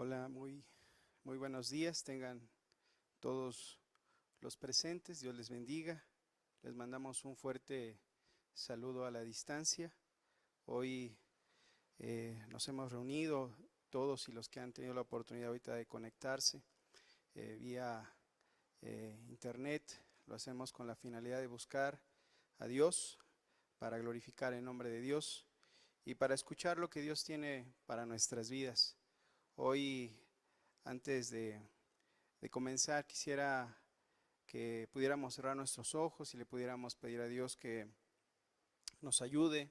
Hola, muy buenos días, tengan todos los presentes, Dios les bendiga. Les mandamos un fuerte saludo a la distancia. Hoy nos hemos reunido todos y los que han tenido la oportunidad ahorita de conectarse vía internet. Lo hacemos con la finalidad de buscar a Dios, para glorificar el nombre de Dios y para escuchar lo que Dios tiene para nuestras vidas. Hoy, antes de comenzar, quisiera que pudiéramos cerrar nuestros ojos y le pudiéramos pedir a Dios que nos ayude,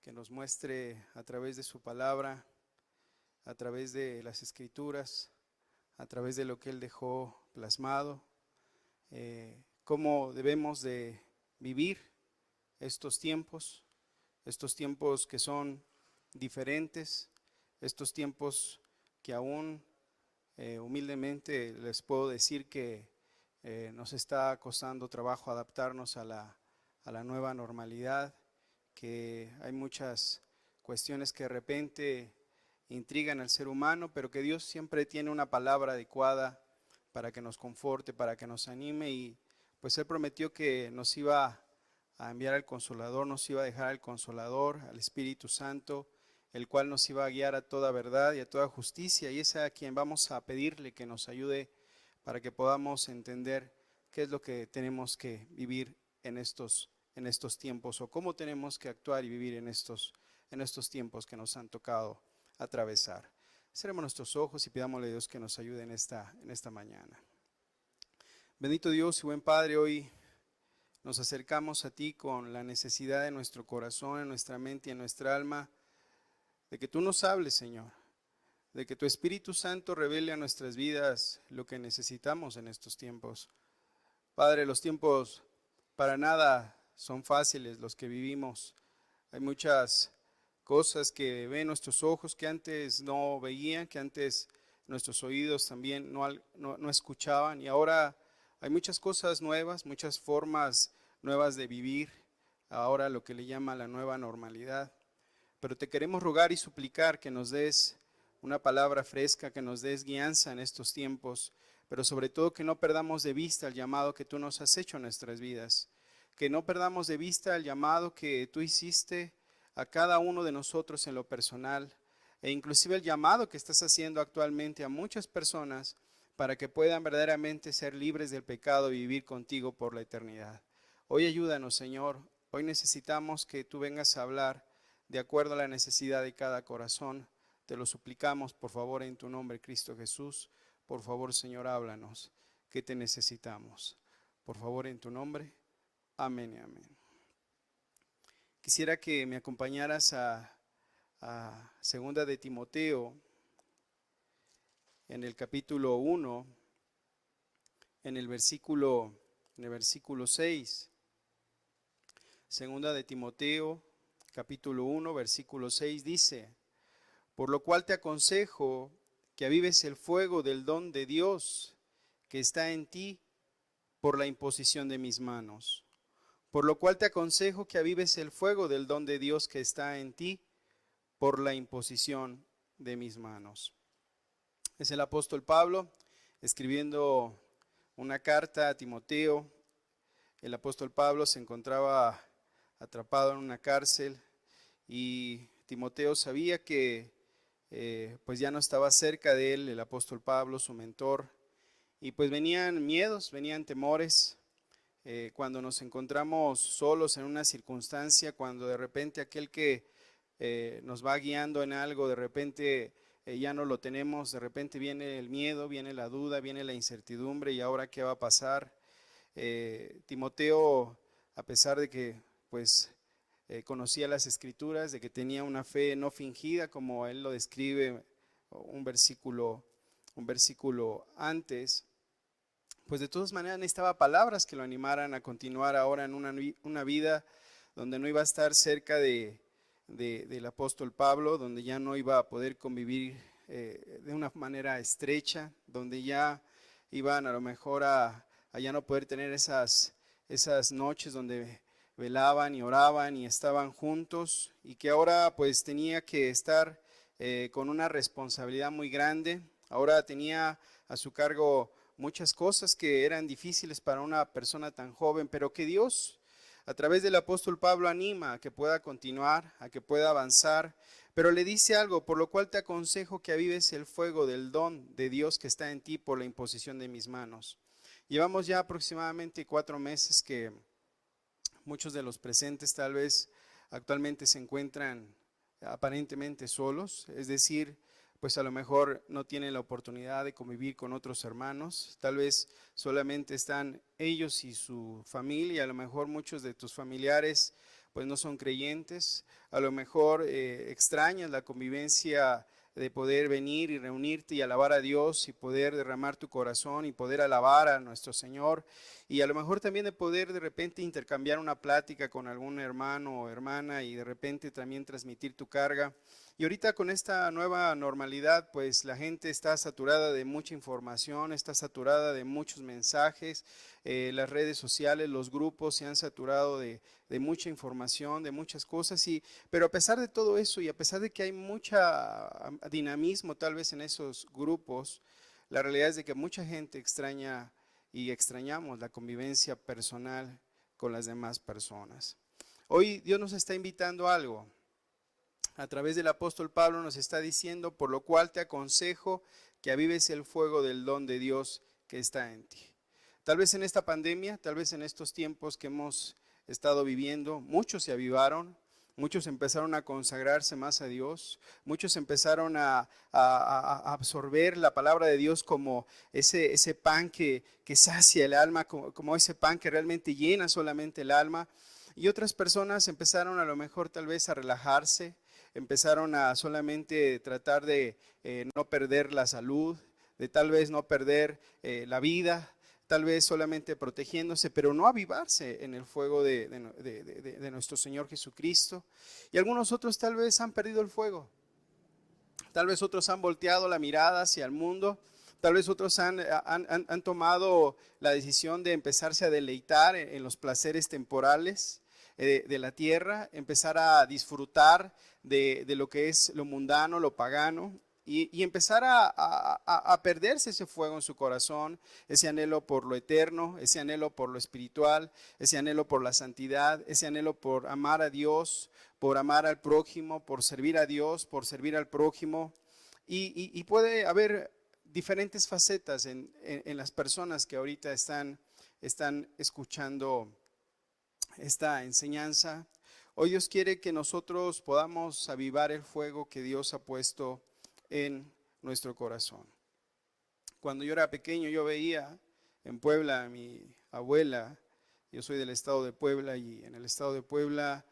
que nos muestre a través de su palabra, a través de las escrituras, a través de lo que Él dejó plasmado, cómo debemos de vivir estos tiempos que son diferentes, estos tiempos que aún humildemente les puedo decir que nos está costando trabajo adaptarnos a la nueva normalidad, que hay muchas cuestiones que de repente intrigan al ser humano, pero que Dios siempre tiene una palabra adecuada para que nos conforte, para que nos anime, y pues Él prometió que nos iba a enviar al Consolador, nos iba a dejar al Consolador, al Espíritu Santo, el cual nos iba a guiar a toda verdad y a toda justicia, y es a quien vamos a pedirle que nos ayude para que podamos entender qué es lo que tenemos que vivir en estos tiempos, o cómo tenemos que actuar y vivir en estos tiempos que nos han tocado atravesar. Cerremos nuestros ojos y pidámosle a Dios que nos ayude en esta mañana. Bendito Dios y buen Padre, hoy nos acercamos a ti con la necesidad de nuestro corazón, en nuestra mente y en nuestra alma, de que tú nos hables, Señor, de que tu Espíritu Santo revele a nuestras vidas lo que necesitamos en estos tiempos. Padre, los tiempos para nada son fáciles los que vivimos. Hay muchas cosas que ven nuestros ojos que antes no veían, que antes nuestros oídos también no escuchaban, y ahora hay muchas cosas nuevas, muchas formas nuevas de vivir, ahora lo que le llama la nueva normalidad. Pero te queremos rogar y suplicar que nos des una palabra fresca, que nos des guianza en estos tiempos, pero sobre todo que no perdamos de vista el llamado que tú nos has hecho en nuestras vidas, que no perdamos de vista el llamado que tú hiciste a cada uno de nosotros en lo personal, e inclusive el llamado que estás haciendo actualmente a muchas personas para que puedan verdaderamente ser libres del pecado y vivir contigo por la eternidad. Hoy ayúdanos, Señor, hoy necesitamos que tú vengas a hablar de acuerdo a la necesidad de cada corazón. Te lo suplicamos, por favor, en tu nombre, Cristo Jesús. Por favor, Señor, háblanos, que te necesitamos. Por favor, en tu nombre. Amén y amén. Quisiera que me acompañaras a Segunda de Timoteo, en el capítulo 1, en el versículo 6. Segunda de Timoteo, capítulo 1, versículo 6 dice: por lo cual te aconsejo que avives el fuego del don de Dios que está en ti por la imposición de mis manos. Por lo cual te aconsejo que avives el fuego del don de Dios que está en ti por la imposición de mis manos. Es el apóstol Pablo escribiendo una carta a Timoteo. El apóstol Pablo se encontraba atrapado en una cárcel y Timoteo sabía que pues ya no estaba cerca de él el apóstol Pablo, su mentor, y pues venían miedos, venían temores. Cuando nos encontramos solos en una circunstancia, cuando de repente aquel que nos va guiando en algo, de repente ya no lo tenemos, de repente viene el miedo, viene la duda, viene la incertidumbre, y ahora qué va a pasar. Timoteo, a pesar de que pues conocía las escrituras, de que tenía una fe no fingida, como él lo describe un versículo antes, pues de todas maneras necesitaba palabras que lo animaran a continuar ahora en una vida donde no iba a estar cerca del apóstol Pablo, donde ya no iba a poder convivir de una manera estrecha, donde ya iban a lo mejor a ya no poder tener esas noches donde velaban y oraban y estaban juntos, y que ahora pues tenía que estar con una responsabilidad muy grande. Ahora tenía a su cargo muchas cosas que eran difíciles para una persona tan joven, pero que Dios, a través del apóstol Pablo, anima a que pueda continuar, a que pueda avanzar, pero le dice algo, por lo cual te aconsejo que avives el fuego del don de Dios que está en ti por la imposición de mis manos. Llevamos ya aproximadamente 4 meses que muchos de los presentes tal vez actualmente se encuentran aparentemente solos, es decir, pues a lo mejor no tienen la oportunidad de convivir con otros hermanos, tal vez solamente están ellos y su familia, a lo mejor muchos de tus familiares pues no son creyentes, a lo mejor extrañas la convivencia de poder venir y reunirte y alabar a Dios y poder derramar tu corazón y poder alabar a nuestro Señor, y a lo mejor también de poder de repente intercambiar una plática con algún hermano o hermana y de repente también transmitir tu carga. Y ahorita con esta nueva normalidad, pues la gente está saturada de mucha información, está saturada de muchos mensajes, las redes sociales, los grupos se han saturado de mucha información, de muchas cosas, pero a pesar de todo eso y a pesar de que hay mucha dinamismo tal vez en esos grupos, la realidad es de que mucha gente extraña y extrañamos la convivencia personal con las demás personas. Hoy Dios nos está invitando a algo. A través del apóstol Pablo nos está diciendo, por lo cual te aconsejo que avives el fuego del don de Dios que está en ti. Tal vez en esta pandemia, tal vez en estos tiempos que hemos estado viviendo, muchos se avivaron, muchos empezaron a consagrarse más a Dios, muchos empezaron a absorber la palabra de Dios como ese pan que sacia el alma, como ese pan que realmente llena solamente el alma. Y otras personas empezaron a lo mejor tal vez a relajarse, empezaron a solamente tratar de no perder la salud, de tal vez no perder la vida, tal vez solamente protegiéndose, pero no avivarse en el fuego de nuestro Señor Jesucristo. Y algunos otros tal vez han perdido el fuego, tal vez otros han volteado la mirada hacia el mundo, tal vez otros han tomado la decisión de empezarse a deleitar en los placeres temporales de la tierra, empezar a disfrutar de lo que es lo mundano, lo pagano, y empezar a perderse ese fuego en su corazón, ese anhelo por lo eterno, ese anhelo por lo espiritual, ese anhelo por la santidad, ese anhelo por amar a Dios, por amar al prójimo, por servir a Dios, por servir al prójimo. Y puede haber diferentes facetas en las personas que ahorita están escuchando esta enseñanza. Hoy Dios quiere que nosotros podamos avivar el fuego que Dios ha puesto en nuestro corazón. Cuando yo era pequeño, yo veía en Puebla a mi abuela. Yo soy del estado de Puebla y en el estado de Puebla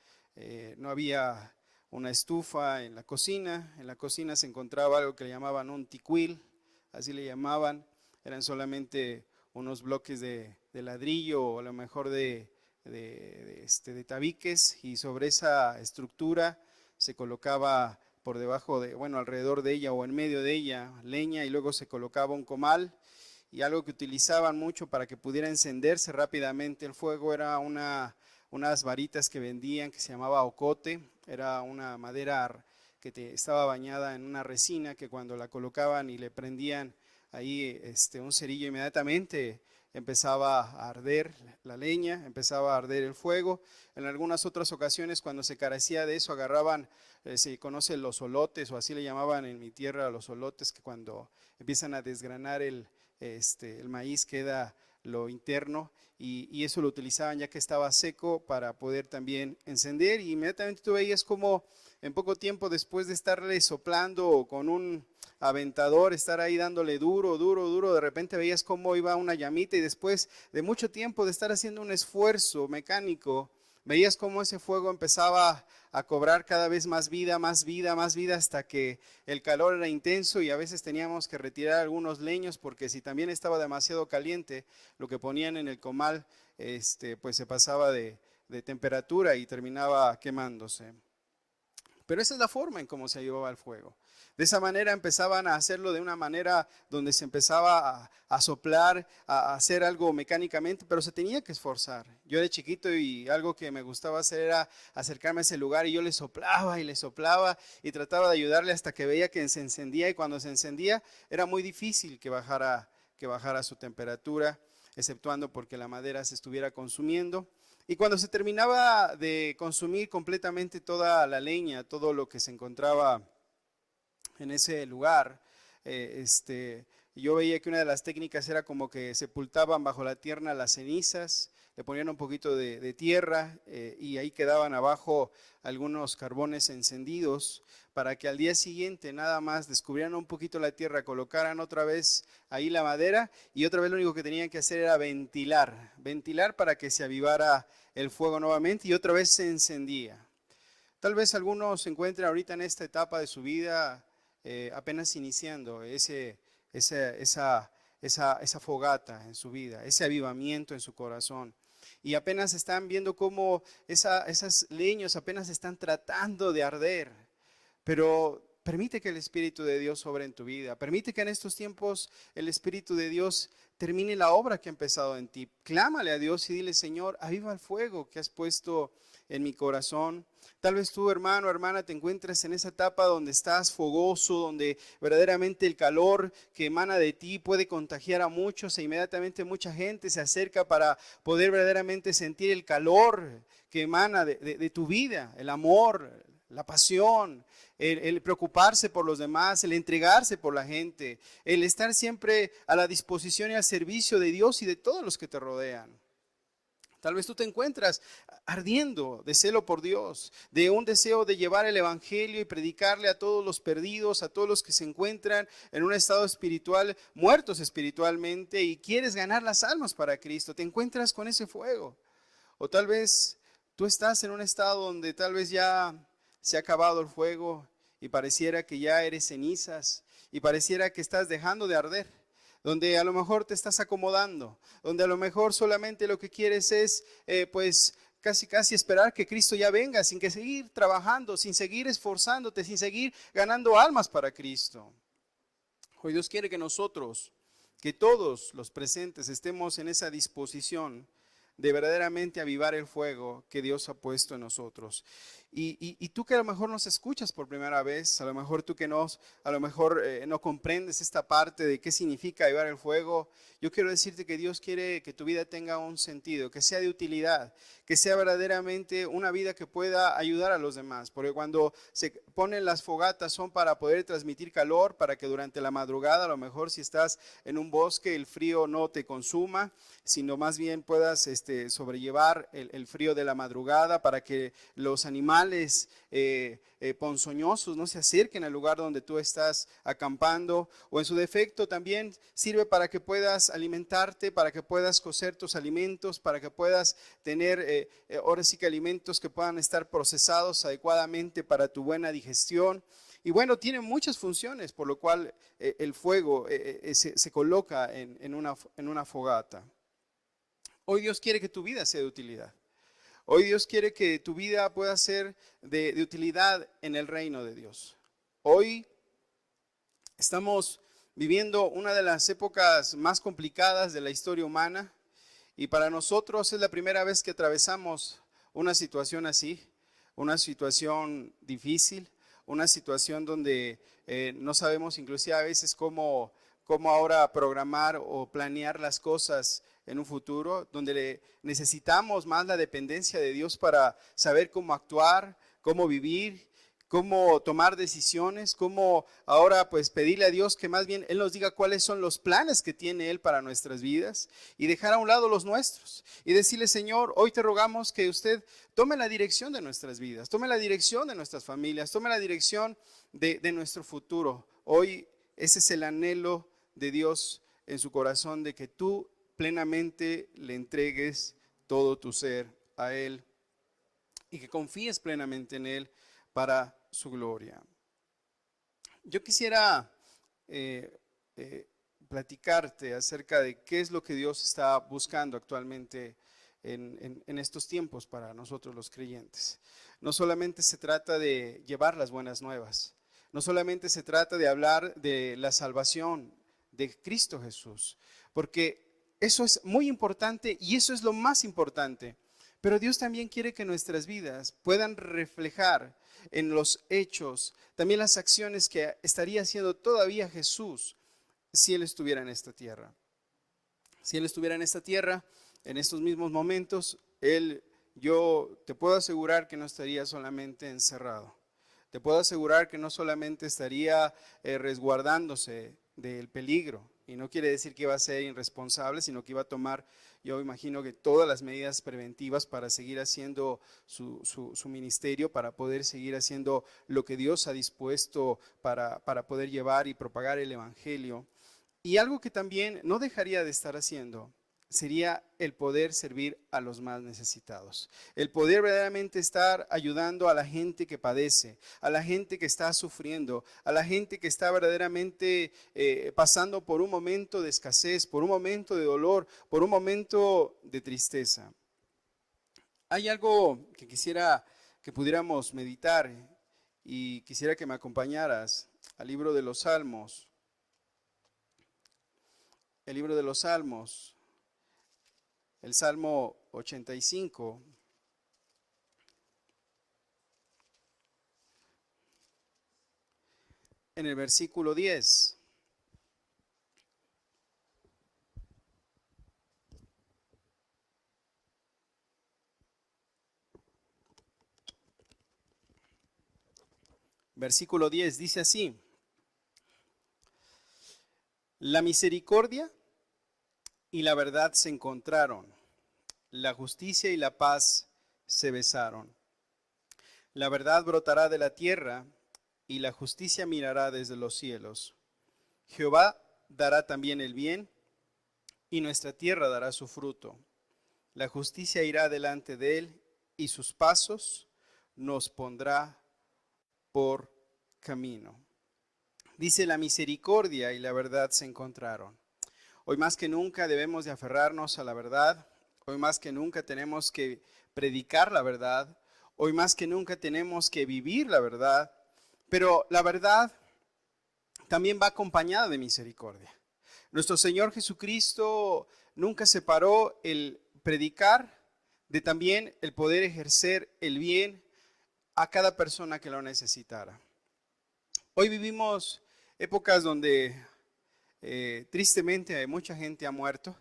no había una estufa en la cocina. En la cocina se encontraba algo que le llamaban un ticuil, así le llamaban. Eran solamente unos bloques de ladrillo o a lo mejor de tabiques, y sobre esa estructura se colocaba por debajo alrededor de ella o en medio de ella leña, y luego se colocaba un comal, y algo que utilizaban mucho para que pudiera encenderse rápidamente el fuego era unas varitas que vendían que se llamaba ocote. Era una madera que estaba bañada en una resina que cuando la colocaban y le prendían ahí un cerillo, inmediatamente empezaba a arder la leña, empezaba a arder el fuego. En algunas otras ocasiones, cuando se carecía de eso, agarraban, se conocen los olotes, o así le llamaban en mi tierra los olotes, que cuando empiezan a desgranar el maíz queda lo interno, y eso lo utilizaban ya que estaba seco para poder también encender, y inmediatamente tú veías como en poco tiempo, después de estarle soplando con un aventador, estar ahí dándole duro, duro, duro, de repente veías cómo iba una llamita, y después de mucho tiempo de estar haciendo un esfuerzo mecánico, veías cómo ese fuego empezaba a cobrar cada vez más vida, más vida, más vida, hasta que el calor era intenso y a veces teníamos que retirar algunos leños, porque si también estaba demasiado caliente, lo que ponían en el comal pues se pasaba de temperatura y terminaba quemándose. Pero esa es la forma en cómo se llevaba el fuego. De esa manera empezaban a hacerlo de una manera donde se empezaba a soplar, a hacer algo mecánicamente, pero se tenía que esforzar. Yo era chiquito y algo que me gustaba hacer era acercarme a ese lugar y yo le soplaba y trataba de ayudarle hasta que veía que se encendía, y cuando se encendía era muy difícil que bajara su temperatura, exceptuando porque la madera se estuviera consumiendo. Y cuando se terminaba de consumir completamente toda la leña, todo lo que se encontraba en ese lugar, yo veía que una de las técnicas era como que sepultaban bajo la tierra las cenizas, le ponían un poquito de tierra y ahí quedaban abajo algunos carbones encendidos para que al día siguiente nada más descubrieran un poquito la tierra, colocaran otra vez ahí la madera y otra vez lo único que tenían que hacer era ventilar para que se avivara el fuego nuevamente y otra vez se encendía. Tal vez algunos se encuentren ahorita en esta etapa de su vida apenas iniciando esa fogata en su vida, ese avivamiento en su corazón. Y apenas están viendo cómo esas leños apenas están tratando de arder. Pero permite que el Espíritu de Dios sobre en tu vida. Permite que en estos tiempos el Espíritu de Dios termine la obra que ha empezado en ti. Clámale a Dios y dile: Señor, aviva el fuego que has puesto en mi corazón. Tal vez tú, hermano o hermana, te encuentres en esa etapa donde estás fogoso, donde verdaderamente el calor que emana de ti puede contagiar a muchos e inmediatamente mucha gente se acerca para poder verdaderamente sentir el calor que emana de tu vida, el amor, la pasión, el preocuparse por los demás, el entregarse por la gente, el estar siempre a la disposición y al servicio de Dios y de todos los que te rodean. Tal vez tú te encuentras ardiendo de celo por Dios, de un deseo de llevar el evangelio y predicarle a todos los perdidos, a todos los que se encuentran en un estado espiritual, muertos espiritualmente, y quieres ganar las almas para Cristo. Te encuentras con ese fuego. O tal vez tú estás en un estado donde tal vez ya se ha acabado el fuego y pareciera que ya eres cenizas y pareciera que estás dejando de arder, donde a lo mejor te estás acomodando, donde a lo mejor solamente lo que quieres es pues casi esperar que Cristo ya venga, sin que seguir trabajando, sin seguir esforzándote, sin seguir ganando almas para Cristo. Hoy Dios quiere que nosotros, que todos los presentes estemos en esa disposición de verdaderamente avivar el fuego que Dios ha puesto en nosotros. Y tú que a lo mejor nos escuchas por primera vez, a lo mejor tú que a lo mejor no comprendes esta parte de qué significa avivar el fuego, yo quiero decirte que Dios quiere que tu vida tenga un sentido, que sea de utilidad, que sea verdaderamente una vida que pueda ayudar a los demás, porque cuando se ponen las fogatas son para poder transmitir calor, para que durante la madrugada, a lo mejor si estás en un bosque, el frío no te consuma, sino más bien puedas sobrellevar el frío de la madrugada, para que los animales ponzoñosos no se acerquen al lugar donde tú estás acampando, o en su defecto también sirve para que puedas alimentarte, para que puedas cocer tus alimentos, para que puedas tener ahora sí que alimentos que puedan estar procesados adecuadamente para tu buena digestión. Y bueno, tiene muchas funciones, por lo cual el fuego se coloca en una fogata. Hoy Dios quiere que tu vida sea de utilidad. Hoy Dios quiere que tu vida pueda ser de utilidad en el reino de Dios. Hoy estamos viviendo una de las épocas más complicadas de la historia humana y para nosotros es la primera vez que atravesamos una situación así, una situación difícil, una situación donde no sabemos inclusive a veces cómo ahora programar o planear las cosas en un futuro, donde necesitamos más la dependencia de Dios para saber cómo actuar, cómo vivir, cómo tomar decisiones, cómo ahora pues pedirle a Dios que más bien Él nos diga cuáles son los planes que tiene Él para nuestras vidas y dejar a un lado los nuestros y decirle: Señor, hoy te rogamos que usted tome la dirección de nuestras vidas, tome la dirección de nuestras familias, tome la dirección de nuestro futuro. Hoy ese es el anhelo de Dios en su corazón, de que tú plenamente le entregues todo tu ser a Él y que confíes plenamente en Él para su gloria. Yo quisiera platicarte acerca de qué es lo que Dios está buscando actualmente en estos tiempos para nosotros los creyentes. No solamente se trata de llevar las buenas nuevas, no solamente se trata de hablar de la salvación de Cristo Jesús, porque eso es muy importante y eso es lo más importante. Pero Dios también quiere que nuestras vidas puedan reflejar en los hechos también las acciones que estaría haciendo todavía Jesús si Él estuviera en esta tierra. Si Él estuviera en esta tierra, en estos mismos momentos, yo te puedo asegurar que no estaría solamente encerrado. Te puedo asegurar que no solamente estaría resguardándose del peligro, y no quiere decir que iba a ser irresponsable, sino que iba a tomar, yo imagino que todas las medidas preventivas para seguir haciendo su ministerio, para poder seguir haciendo lo que Dios ha dispuesto para poder llevar y propagar el evangelio. Y algo que también no dejaría de estar haciendo sería el poder servir a los más necesitados, el poder verdaderamente estar ayudando a la gente que padece, a la gente que está sufriendo, a la gente que está verdaderamente pasando por un momento de escasez, por un momento de dolor, por un momento de tristeza. Hay algo que quisiera que pudiéramos meditar y quisiera que me acompañaras al libro de los Salmos. El libro de los Salmos. El Salmo 85, en el versículo 10. Versículo 10 dice así: la misericordia y la verdad se encontraron, la justicia y la paz se besaron. La verdad brotará de la tierra y la justicia mirará desde los cielos. Jehová dará también el bien y nuestra tierra dará su fruto. La justicia irá delante de él y sus pasos nos pondrá por camino. Dice: la misericordia y la verdad se encontraron. Hoy más que nunca debemos de aferrarnos a la verdad. Hoy más que nunca tenemos que predicar la verdad. Hoy más que nunca tenemos que vivir la verdad. Pero la verdad también va acompañada de misericordia. Nuestro Señor Jesucristo nunca separó el predicar de también el poder ejercer el bien a cada persona que lo necesitara. Hoy vivimos épocas donde tristemente mucha gente ha muerto,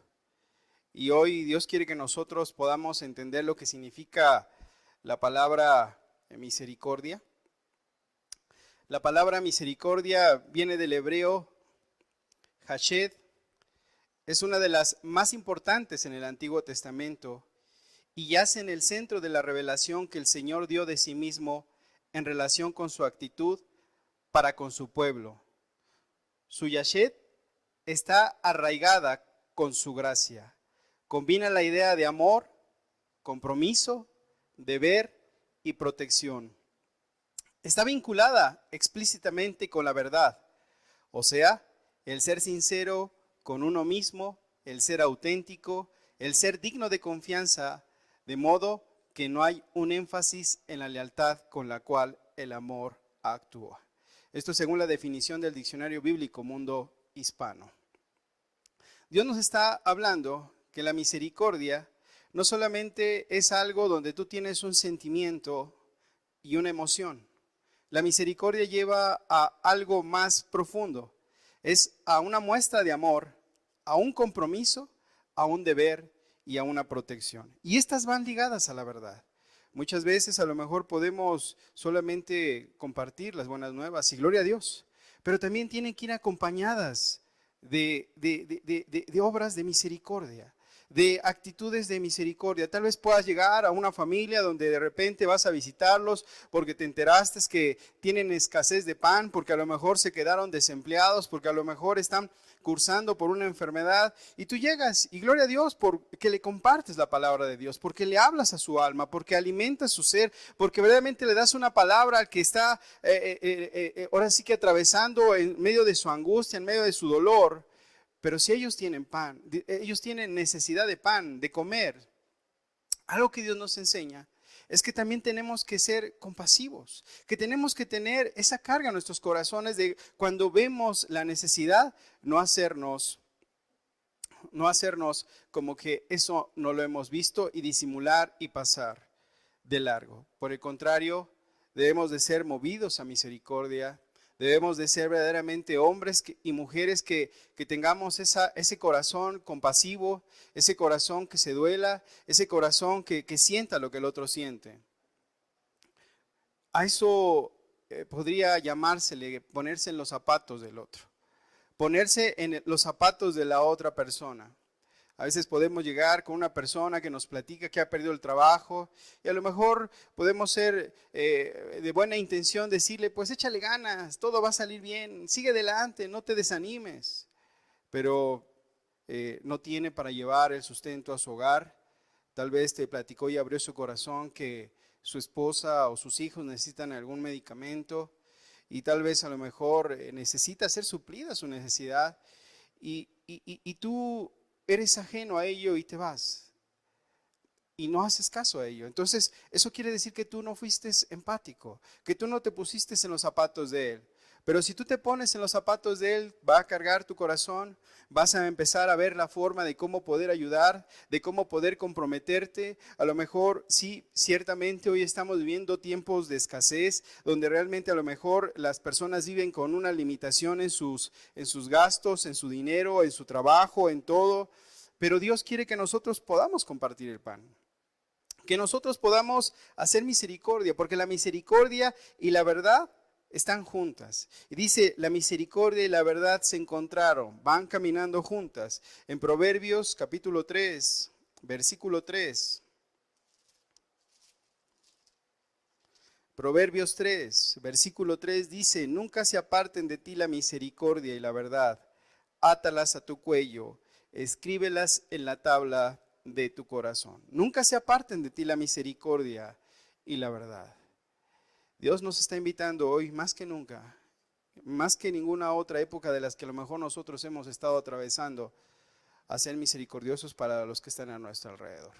y hoy Dios quiere que nosotros podamos entender lo que significa la palabra misericordia. La palabra misericordia viene del hebreo Hashed. Es una de las más importantes en el Antiguo Testamento y yace en el centro de la revelación que el Señor dio de sí mismo en relación con su actitud para con su pueblo. Su Yashed está arraigada con su gracia. Combina la idea de amor, compromiso, deber y protección. Está vinculada explícitamente con la verdad, o sea, el ser sincero con uno mismo, el ser auténtico, el ser digno de confianza, de modo que no hay un énfasis en la lealtad con la cual el amor actúa. Esto según la definición del Diccionario Bíblico Mundo Hispano. Dios nos está hablando que la misericordia no solamente es algo donde tú tienes un sentimiento y una emoción. La misericordia lleva a algo más profundo. Es a una muestra de amor, a un compromiso, a un deber y a una protección. Y estas van ligadas a la verdad. Muchas veces a lo mejor podemos solamente compartir las buenas nuevas y gloria a Dios, pero también tienen que ir acompañadas de obras de misericordia, de actitudes de misericordia. Tal vez puedas llegar a una familia donde de repente vas a visitarlos porque te enteraste que tienen escasez de pan, porque a lo mejor se quedaron desempleados, porque a lo mejor están cursando por una enfermedad, y tú llegas y gloria a Dios porque le compartes la palabra de Dios, porque le hablas a su alma, porque alimentas su ser, porque verdaderamente le das una palabra al que está ahora sí que atravesando en medio de su angustia, en medio de su dolor. Pero si ellos tienen pan, ellos tienen necesidad de pan, de comer, Algo que Dios nos enseña es que también tenemos que ser compasivos, que tenemos que tener esa carga en nuestros corazones de cuando vemos la necesidad, no hacernos como que eso no lo hemos visto y disimular y pasar de largo. Por el contrario, debemos de ser movidos a misericordia. Debemos de ser verdaderamente hombres y mujeres que tengamos ese corazón compasivo, ese corazón que se duela, ese corazón que sienta lo que el otro siente. A eso podría llamársele ponerse en los zapatos del otro, ponerse en los zapatos de la otra persona. A veces podemos llegar con una persona que nos platica que ha perdido el trabajo y a lo mejor podemos ser de buena intención decirle, pues échale ganas, todo va a salir bien, sigue adelante, no te desanimes. Pero no tiene para llevar el sustento a su hogar. Tal vez te platicó y abrió su corazón que su esposa o sus hijos necesitan algún medicamento y tal vez a lo mejor necesita ser suplida su necesidad y tú eres ajeno a ello y te vas y no haces caso a ello. Entonces eso quiere decir que tú no fuiste empático, que tú no te pusiste en los zapatos de él. Pero si tú te pones en los zapatos de él, va a cargar tu corazón, vas a empezar a ver la forma de cómo poder ayudar, de cómo poder comprometerte. A lo mejor sí, ciertamente hoy estamos viviendo tiempos de escasez, donde realmente a lo mejor las personas viven con una limitación en sus gastos, en su dinero, en su trabajo, en todo. Pero Dios quiere que nosotros podamos compartir el pan, que nosotros podamos hacer misericordia, porque la misericordia y la verdad están juntas. Y dice, la misericordia y la verdad se encontraron, van caminando juntas. En Proverbios capítulo 3, versículo 3. Proverbios 3, versículo 3 dice, nunca se aparten de ti la misericordia y la verdad. Átalas a tu cuello, escríbelas en la tabla de tu corazón. Nunca se aparten de ti la misericordia y la verdad. Dios nos está invitando hoy más que nunca, más que ninguna otra época de las que a lo mejor nosotros hemos estado atravesando, a ser misericordiosos para los que están a nuestro alrededor.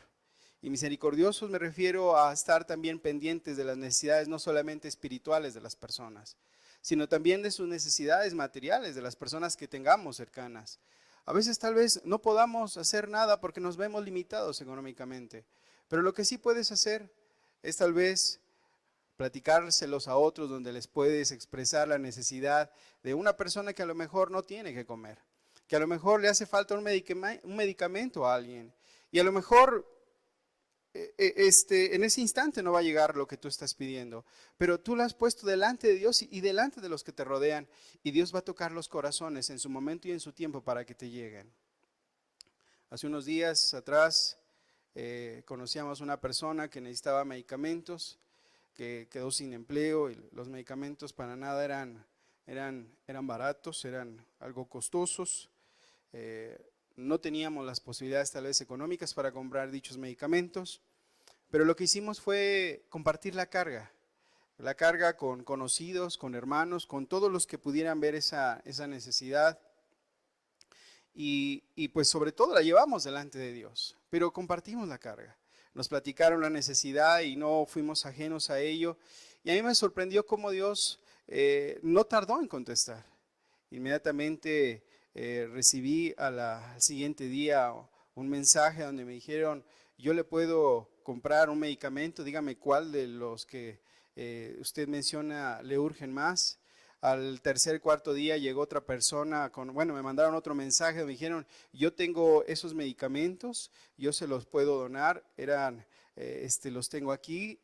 Y misericordiosos me refiero a estar también pendientes de las necesidades no solamente espirituales de las personas, sino también de sus necesidades materiales, de las personas que tengamos cercanas. A veces tal vez no podamos hacer nada porque nos vemos limitados económicamente, pero lo que sí puedes hacer es tal vez platicárselos a otros donde les puedes expresar la necesidad de una persona que a lo mejor no tiene que comer, que a lo mejor le hace falta un medicamento a alguien y a lo mejor en ese instante no va a llegar lo que tú estás pidiendo, pero tú lo has puesto delante de Dios y delante de los que te rodean y Dios va a tocar los corazones en su momento y en su tiempo para que te lleguen. Hace unos días atrás conocíamos una persona que necesitaba medicamentos, que quedó sin empleo y los medicamentos para nada eran baratos, eran algo costosos. No teníamos las posibilidades tal vez económicas para comprar dichos medicamentos, pero lo que hicimos fue compartir la carga con conocidos, con hermanos, con todos los que pudieran ver esa necesidad. Y pues sobre todo la llevamos delante de Dios, pero compartimos la carga. Nos platicaron la necesidad y no fuimos ajenos a ello. Y a mí me sorprendió cómo Dios no tardó en contestar. Inmediatamente recibí al siguiente día un mensaje donde me dijeron, yo le puedo comprar un medicamento, dígame cuál de los que usted menciona le urgen más. Al tercer, cuarto día llegó otra persona me mandaron otro mensaje, me dijeron, yo tengo esos medicamentos, yo se los puedo donar, los tengo aquí,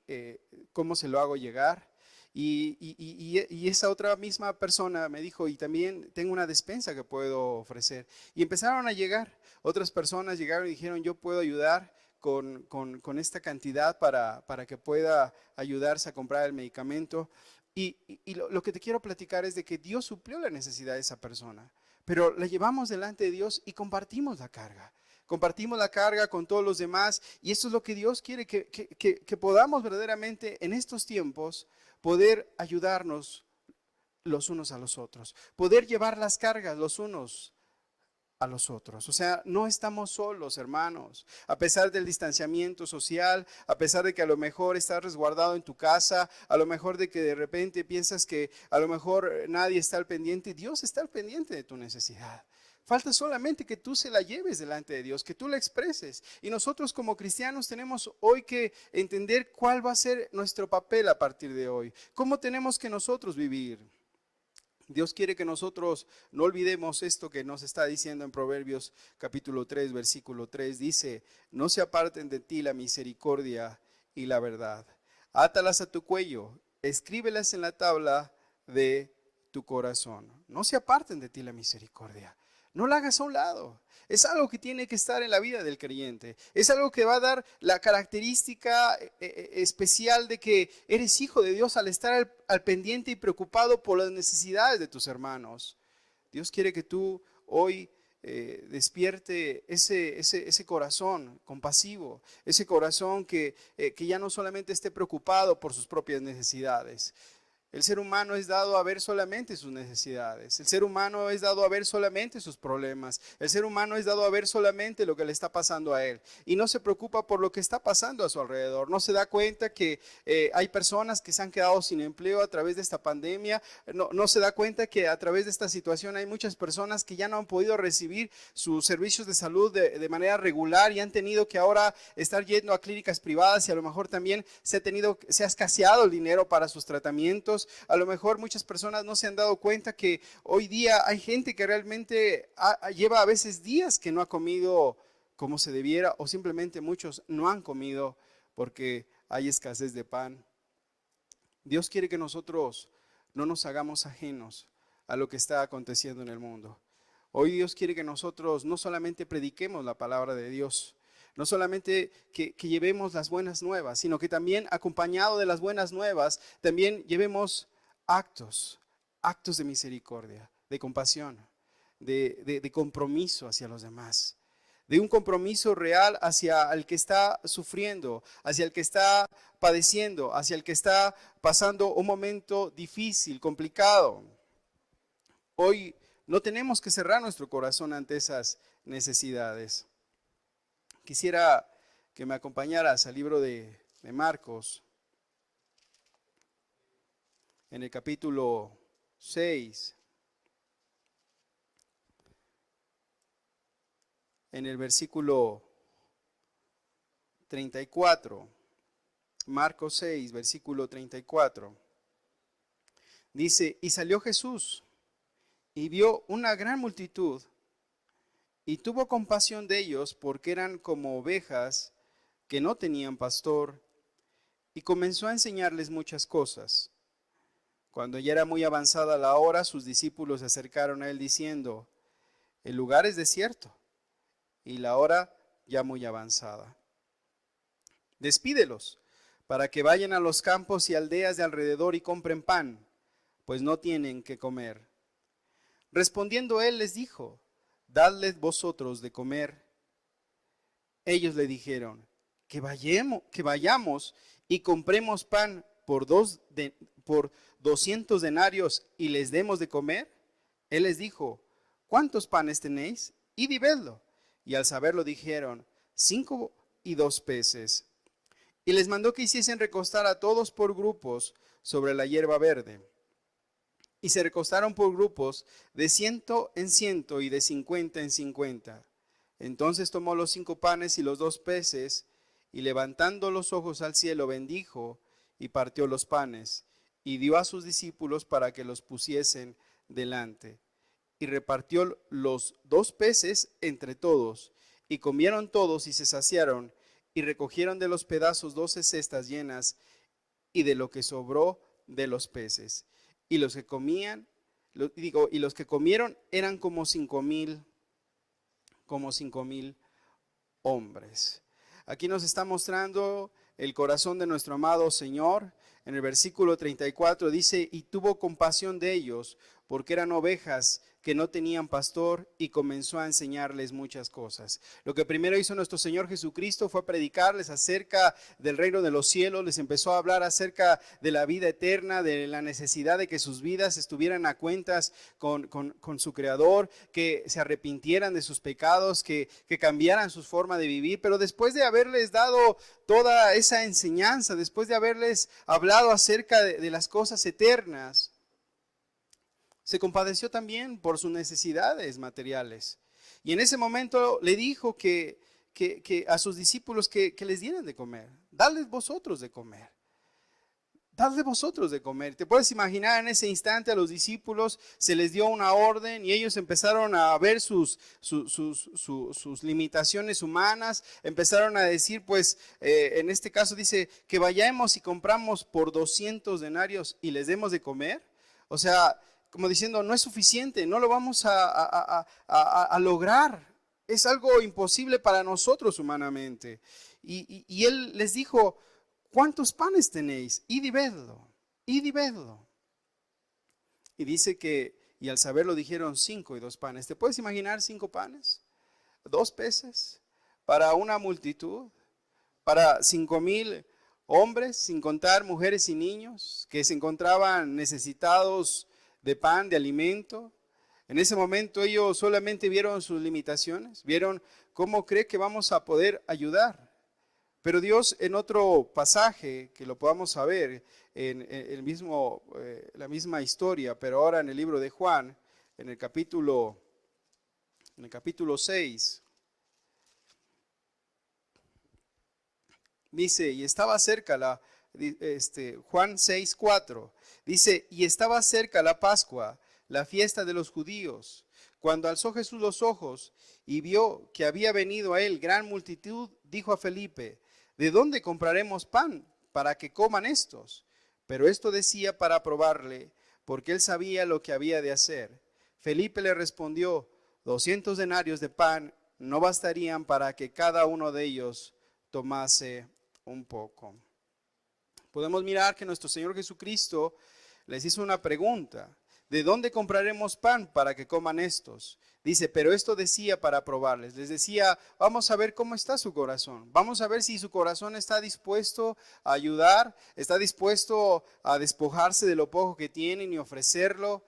¿cómo se lo hago llegar? Y esa otra misma persona me dijo, y también tengo una despensa que puedo ofrecer. Y empezaron a llegar, otras personas llegaron y dijeron, yo puedo ayudar con esta cantidad para que pueda ayudarse a comprar el medicamento. Y lo que te quiero platicar es de que Dios suplió la necesidad de esa persona, pero la llevamos delante de Dios y compartimos la carga. Compartimos la carga con todos los demás y eso es lo que Dios quiere, que podamos verdaderamente en estos tiempos poder ayudarnos los unos a los otros, poder llevar las cargas los unos a los otros. O sea, no estamos solos, hermanos. A pesar del distanciamiento social, a pesar de que a lo mejor estás resguardado en tu casa, a lo mejor de que de repente piensas que a lo mejor nadie está al pendiente, Dios está al pendiente de tu necesidad. Falta solamente que tú se la lleves delante de Dios, que tú la expreses. Y nosotros como cristianos tenemos hoy que entender cuál va a ser nuestro papel a partir de hoy. ¿Cómo tenemos que nosotros vivir? Dios quiere que nosotros no olvidemos esto que nos está diciendo en Proverbios capítulo 3, versículo 3. Dice, no se aparten de ti la misericordia y la verdad. Átalas a tu cuello, escríbelas en la tabla de tu corazón. No se aparten de ti la misericordia. No la hagas a un lado. Es algo que tiene que estar en la vida del creyente. Es algo que va a dar la característica especial de que eres hijo de Dios al estar al pendiente y preocupado por las necesidades de tus hermanos. Dios quiere que tú hoy despierte ese corazón compasivo, ese corazón que ya no solamente esté preocupado por sus propias necesidades. El ser humano es dado a ver solamente sus necesidades. El ser humano es dado a ver solamente sus problemas. El ser humano es dado a ver solamente lo que le está pasando a él. Y no se preocupa por lo que está pasando a su alrededor. No se da cuenta que hay personas que se han quedado sin empleo a través de esta pandemia. No se da cuenta que a través de esta situación hay muchas personas que ya no han podido recibir sus servicios de salud de manera regular y han tenido que ahora estar yendo a clínicas privadas y a lo mejor también se ha escaseado el dinero para sus tratamientos. A lo mejor muchas personas no se han dado cuenta que hoy día hay gente que realmente lleva a veces días que no ha comido como se debiera, o simplemente muchos no han comido porque hay escasez de pan. Dios quiere que nosotros no nos hagamos ajenos a lo que está aconteciendo en el mundo. Hoy Dios quiere que nosotros no solamente prediquemos la palabra de Dios, no solamente que llevemos las buenas nuevas, sino que también acompañado de las buenas nuevas, también llevemos actos de misericordia, de compasión, de compromiso hacia los demás, de un compromiso real hacia el que está sufriendo, hacia el que está padeciendo, hacia el que está pasando un momento difícil, complicado. Hoy no tenemos que cerrar nuestro corazón ante esas necesidades. Quisiera que me acompañaras al libro de Marcos, en el capítulo 6, en el versículo 34. Marcos 6, versículo 34. Dice, y salió Jesús y vio una gran multitud y tuvo compasión de ellos porque eran como ovejas que no tenían pastor, y comenzó a enseñarles muchas cosas. Cuando ya era muy avanzada la hora, sus discípulos se acercaron a él diciendo, el lugar es desierto y la hora ya muy avanzada. Despídelos para que vayan a los campos y aldeas de alrededor y compren pan, pues no tienen que comer. Respondiendo él les dijo, dadles vosotros de comer. Ellos le dijeron, que vayamos y compremos pan por 200 denarios y les demos de comer. Él les dijo, ¿cuántos panes tenéis? Id y vedlo. Y al saberlo dijeron, 5 y 2 peces. Y les mandó que hiciesen recostar a todos por grupos sobre la hierba verde. Y se recostaron por grupos de 100 en 100 y de 50 en 50. Entonces tomó los 5 panes y los 2 peces, y levantando los ojos al cielo bendijo, y partió los panes, y dio a sus discípulos para que los pusiesen delante. Y repartió los 2 peces entre todos, y comieron todos y se saciaron, y recogieron de los pedazos 12 cestas llenas, y de lo que sobró de los peces. Y los que comieron eran como 5,000 hombres. Aquí nos está mostrando el corazón de nuestro amado Señor. En el versículo 34 dice, y tuvo compasión de ellos, porque eran ovejas que no tenían pastor y comenzó a enseñarles muchas cosas. Lo que primero hizo nuestro Señor Jesucristo fue predicarles acerca del reino de los cielos, les empezó a hablar acerca de la vida eterna, de la necesidad de que sus vidas estuvieran a cuentas con su Creador, que se arrepintieran de sus pecados, que cambiaran su forma de vivir. Pero después de haberles dado toda esa enseñanza, después de haberles hablado acerca de las cosas eternas, se compadeció también por sus necesidades materiales. Y en ese momento le dijo que a sus discípulos que les dieran de comer. Dadles vosotros de comer. Dadle vosotros de comer. Te puedes imaginar en ese instante a los discípulos se les dio una orden y ellos empezaron a ver sus limitaciones humanas. Empezaron a decir, pues, en este caso dice, que vayamos y compramos por 200 denarios y les demos de comer. O sea, como diciendo, no es suficiente, no lo vamos a lograr. Es algo imposible para nosotros humanamente. Y él les dijo, ¿cuántos panes tenéis? Id y vedlo, id y vedlo. Y dice que, y al saberlo dijeron 5 y 2 panes. ¿Te puedes imaginar 5 panes? 2 peces para una multitud, para 5,000 hombres, sin contar mujeres y niños que se encontraban necesitados de pan, de alimento. En ese momento ellos solamente vieron sus limitaciones, vieron cómo cree que vamos a poder ayudar. Pero Dios en otro pasaje, que lo podamos saber, en la misma historia, pero ahora en el libro de Juan, en el capítulo 6, dice, y estaba cerca Juan 6:4, dice, y estaba cerca la Pascua, la fiesta de los judíos. Cuando alzó Jesús los ojos y vio que había venido a él gran multitud, dijo a Felipe, ¿de dónde compraremos pan para que coman estos? Pero esto decía para probarle, porque él sabía lo que había de hacer. Felipe le respondió, 200 denarios de pan no bastarían para que cada uno de ellos tomase un poco. Podemos mirar que nuestro Señor Jesucristo les hizo una pregunta. ¿De dónde compraremos pan para que coman estos? Dice, pero esto decía para probarles. Les decía, vamos a ver cómo está su corazón. Vamos a ver si su corazón está dispuesto a ayudar, está dispuesto a despojarse de lo poco que tienen y ofrecerlo.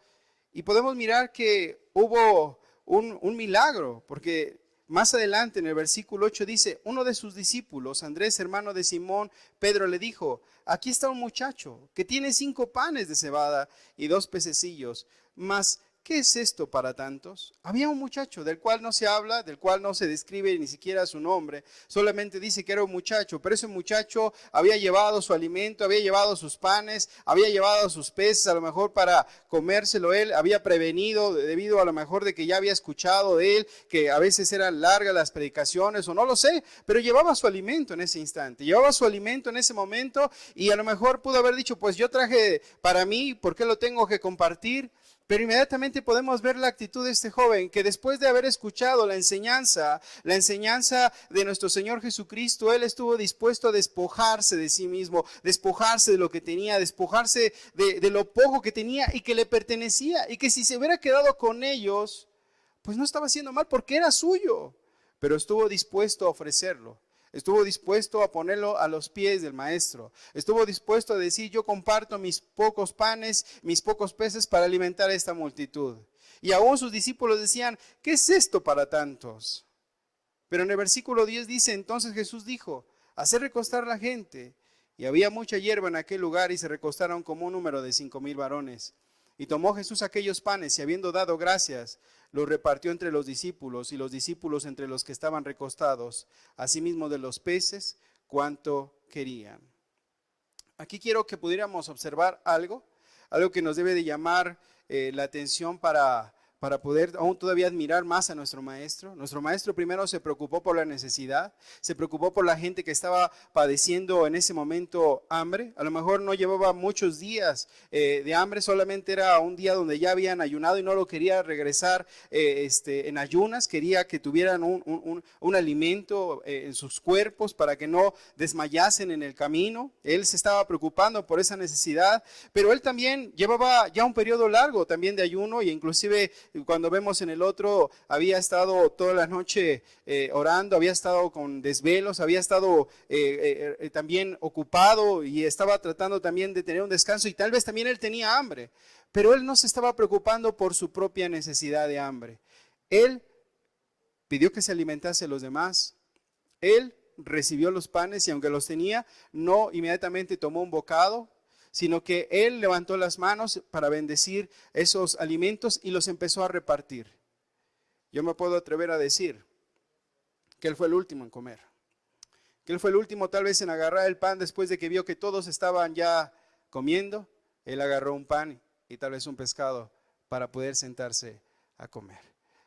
Y podemos mirar que hubo un milagro, porque más adelante en el versículo 8 dice, uno de sus discípulos, Andrés, hermano de Simón, Pedro, le dijo, aquí está un muchacho que tiene 5 panes de cebada y 2 pececillos, mas ¿qué es esto para tantos? Había un muchacho del cual no se habla, del cual no se describe ni siquiera su nombre, solamente dice que era un muchacho, pero ese muchacho había llevado su alimento, había llevado sus panes, había llevado sus peces, a lo mejor para comérselo él, había prevenido debido a lo mejor de que ya había escuchado de él, que a veces eran largas las predicaciones o no lo sé, pero llevaba su alimento en ese instante, llevaba su alimento en ese momento y a lo mejor pudo haber dicho, pues yo traje para mí, ¿por qué lo tengo que compartir? Pero inmediatamente podemos ver la actitud de este joven que después de haber escuchado la enseñanza de nuestro Señor Jesucristo, él estuvo dispuesto a despojarse de sí mismo, despojarse de lo que tenía, despojarse de lo poco que tenía y que le pertenecía y que si se hubiera quedado con ellos, pues no estaba haciendo mal porque era suyo, pero estuvo dispuesto a ofrecerlo. Estuvo dispuesto a ponerlo a los pies del maestro. Estuvo dispuesto a decir, yo comparto mis pocos panes, mis pocos peces para alimentar a esta multitud. Y aún sus discípulos decían, ¿qué es esto para tantos? Pero en el versículo 10 dice, entonces Jesús dijo, haced recostar la gente. Y había mucha hierba en aquel lugar y se recostaron como un número de 5,000 varones. Y tomó Jesús aquellos panes y habiendo dado gracias, los repartió entre los discípulos y los discípulos entre los que estaban recostados, asimismo de los peces, cuanto querían. Aquí quiero que pudiéramos observar algo que nos debe de llamar la atención para poder aún todavía admirar más a nuestro maestro. Nuestro maestro primero se preocupó por la necesidad, se preocupó por la gente que estaba padeciendo en ese momento hambre. A lo mejor no llevaba muchos días de hambre, solamente era un día donde ya habían ayunado y no lo quería regresar en ayunas, quería que tuvieran un alimento en sus cuerpos para que no desmayasen en el camino. Él se estaba preocupando por esa necesidad, pero él también llevaba ya un periodo largo también de ayuno e inclusive cuando vemos en el otro, había estado toda la noche orando, había estado con desvelos, había estado también ocupado y estaba tratando también de tener un descanso y tal vez también él tenía hambre, pero él no se estaba preocupando por su propia necesidad de hambre. Él pidió que se alimentase a los demás. Él recibió los panes y aunque los tenía, no inmediatamente tomó un bocado, sino que él levantó las manos para bendecir esos alimentos y los empezó a repartir. Yo me puedo atrever a decir que él fue el último en comer, que él fue el último tal vez en agarrar el pan después de que vio que todos estaban ya comiendo. Él agarró un pan y tal vez un pescado para poder sentarse a comer.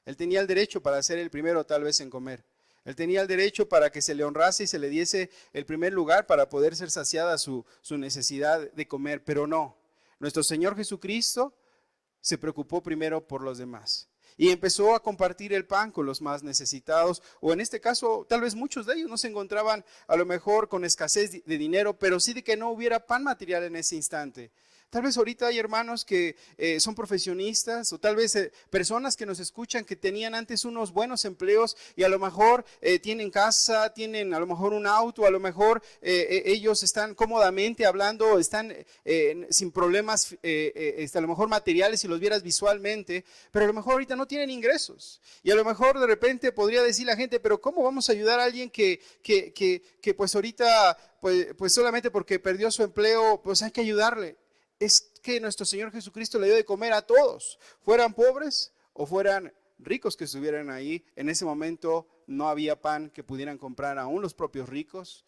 Él tenía el derecho para ser el primero tal vez en comer. Él tenía el derecho para que se le honrase y se le diese el primer lugar para poder ser saciada su necesidad de comer, pero no. Nuestro Señor Jesucristo se preocupó primero por los demás y empezó a compartir el pan con los más necesitados, o en este caso tal vez muchos de ellos no se encontraban a lo mejor con escasez de dinero, pero sí de que no hubiera pan material en ese instante. Tal vez ahorita hay hermanos que son profesionistas o tal vez personas que nos escuchan que tenían antes unos buenos empleos y a lo mejor tienen casa, tienen a lo mejor un auto, a lo mejor ellos están cómodamente hablando, están sin problemas a lo mejor materiales si los vieras visualmente, pero a lo mejor ahorita no tienen ingresos y a lo mejor de repente podría decir la gente, pero ¿cómo vamos a ayudar a alguien que pues ahorita pues solamente porque perdió su empleo pues hay que ayudarle? Es que nuestro Señor Jesucristo le dio de comer a todos, fueran pobres o fueran ricos que estuvieran ahí. En ese momento no había pan que pudieran comprar aún los propios ricos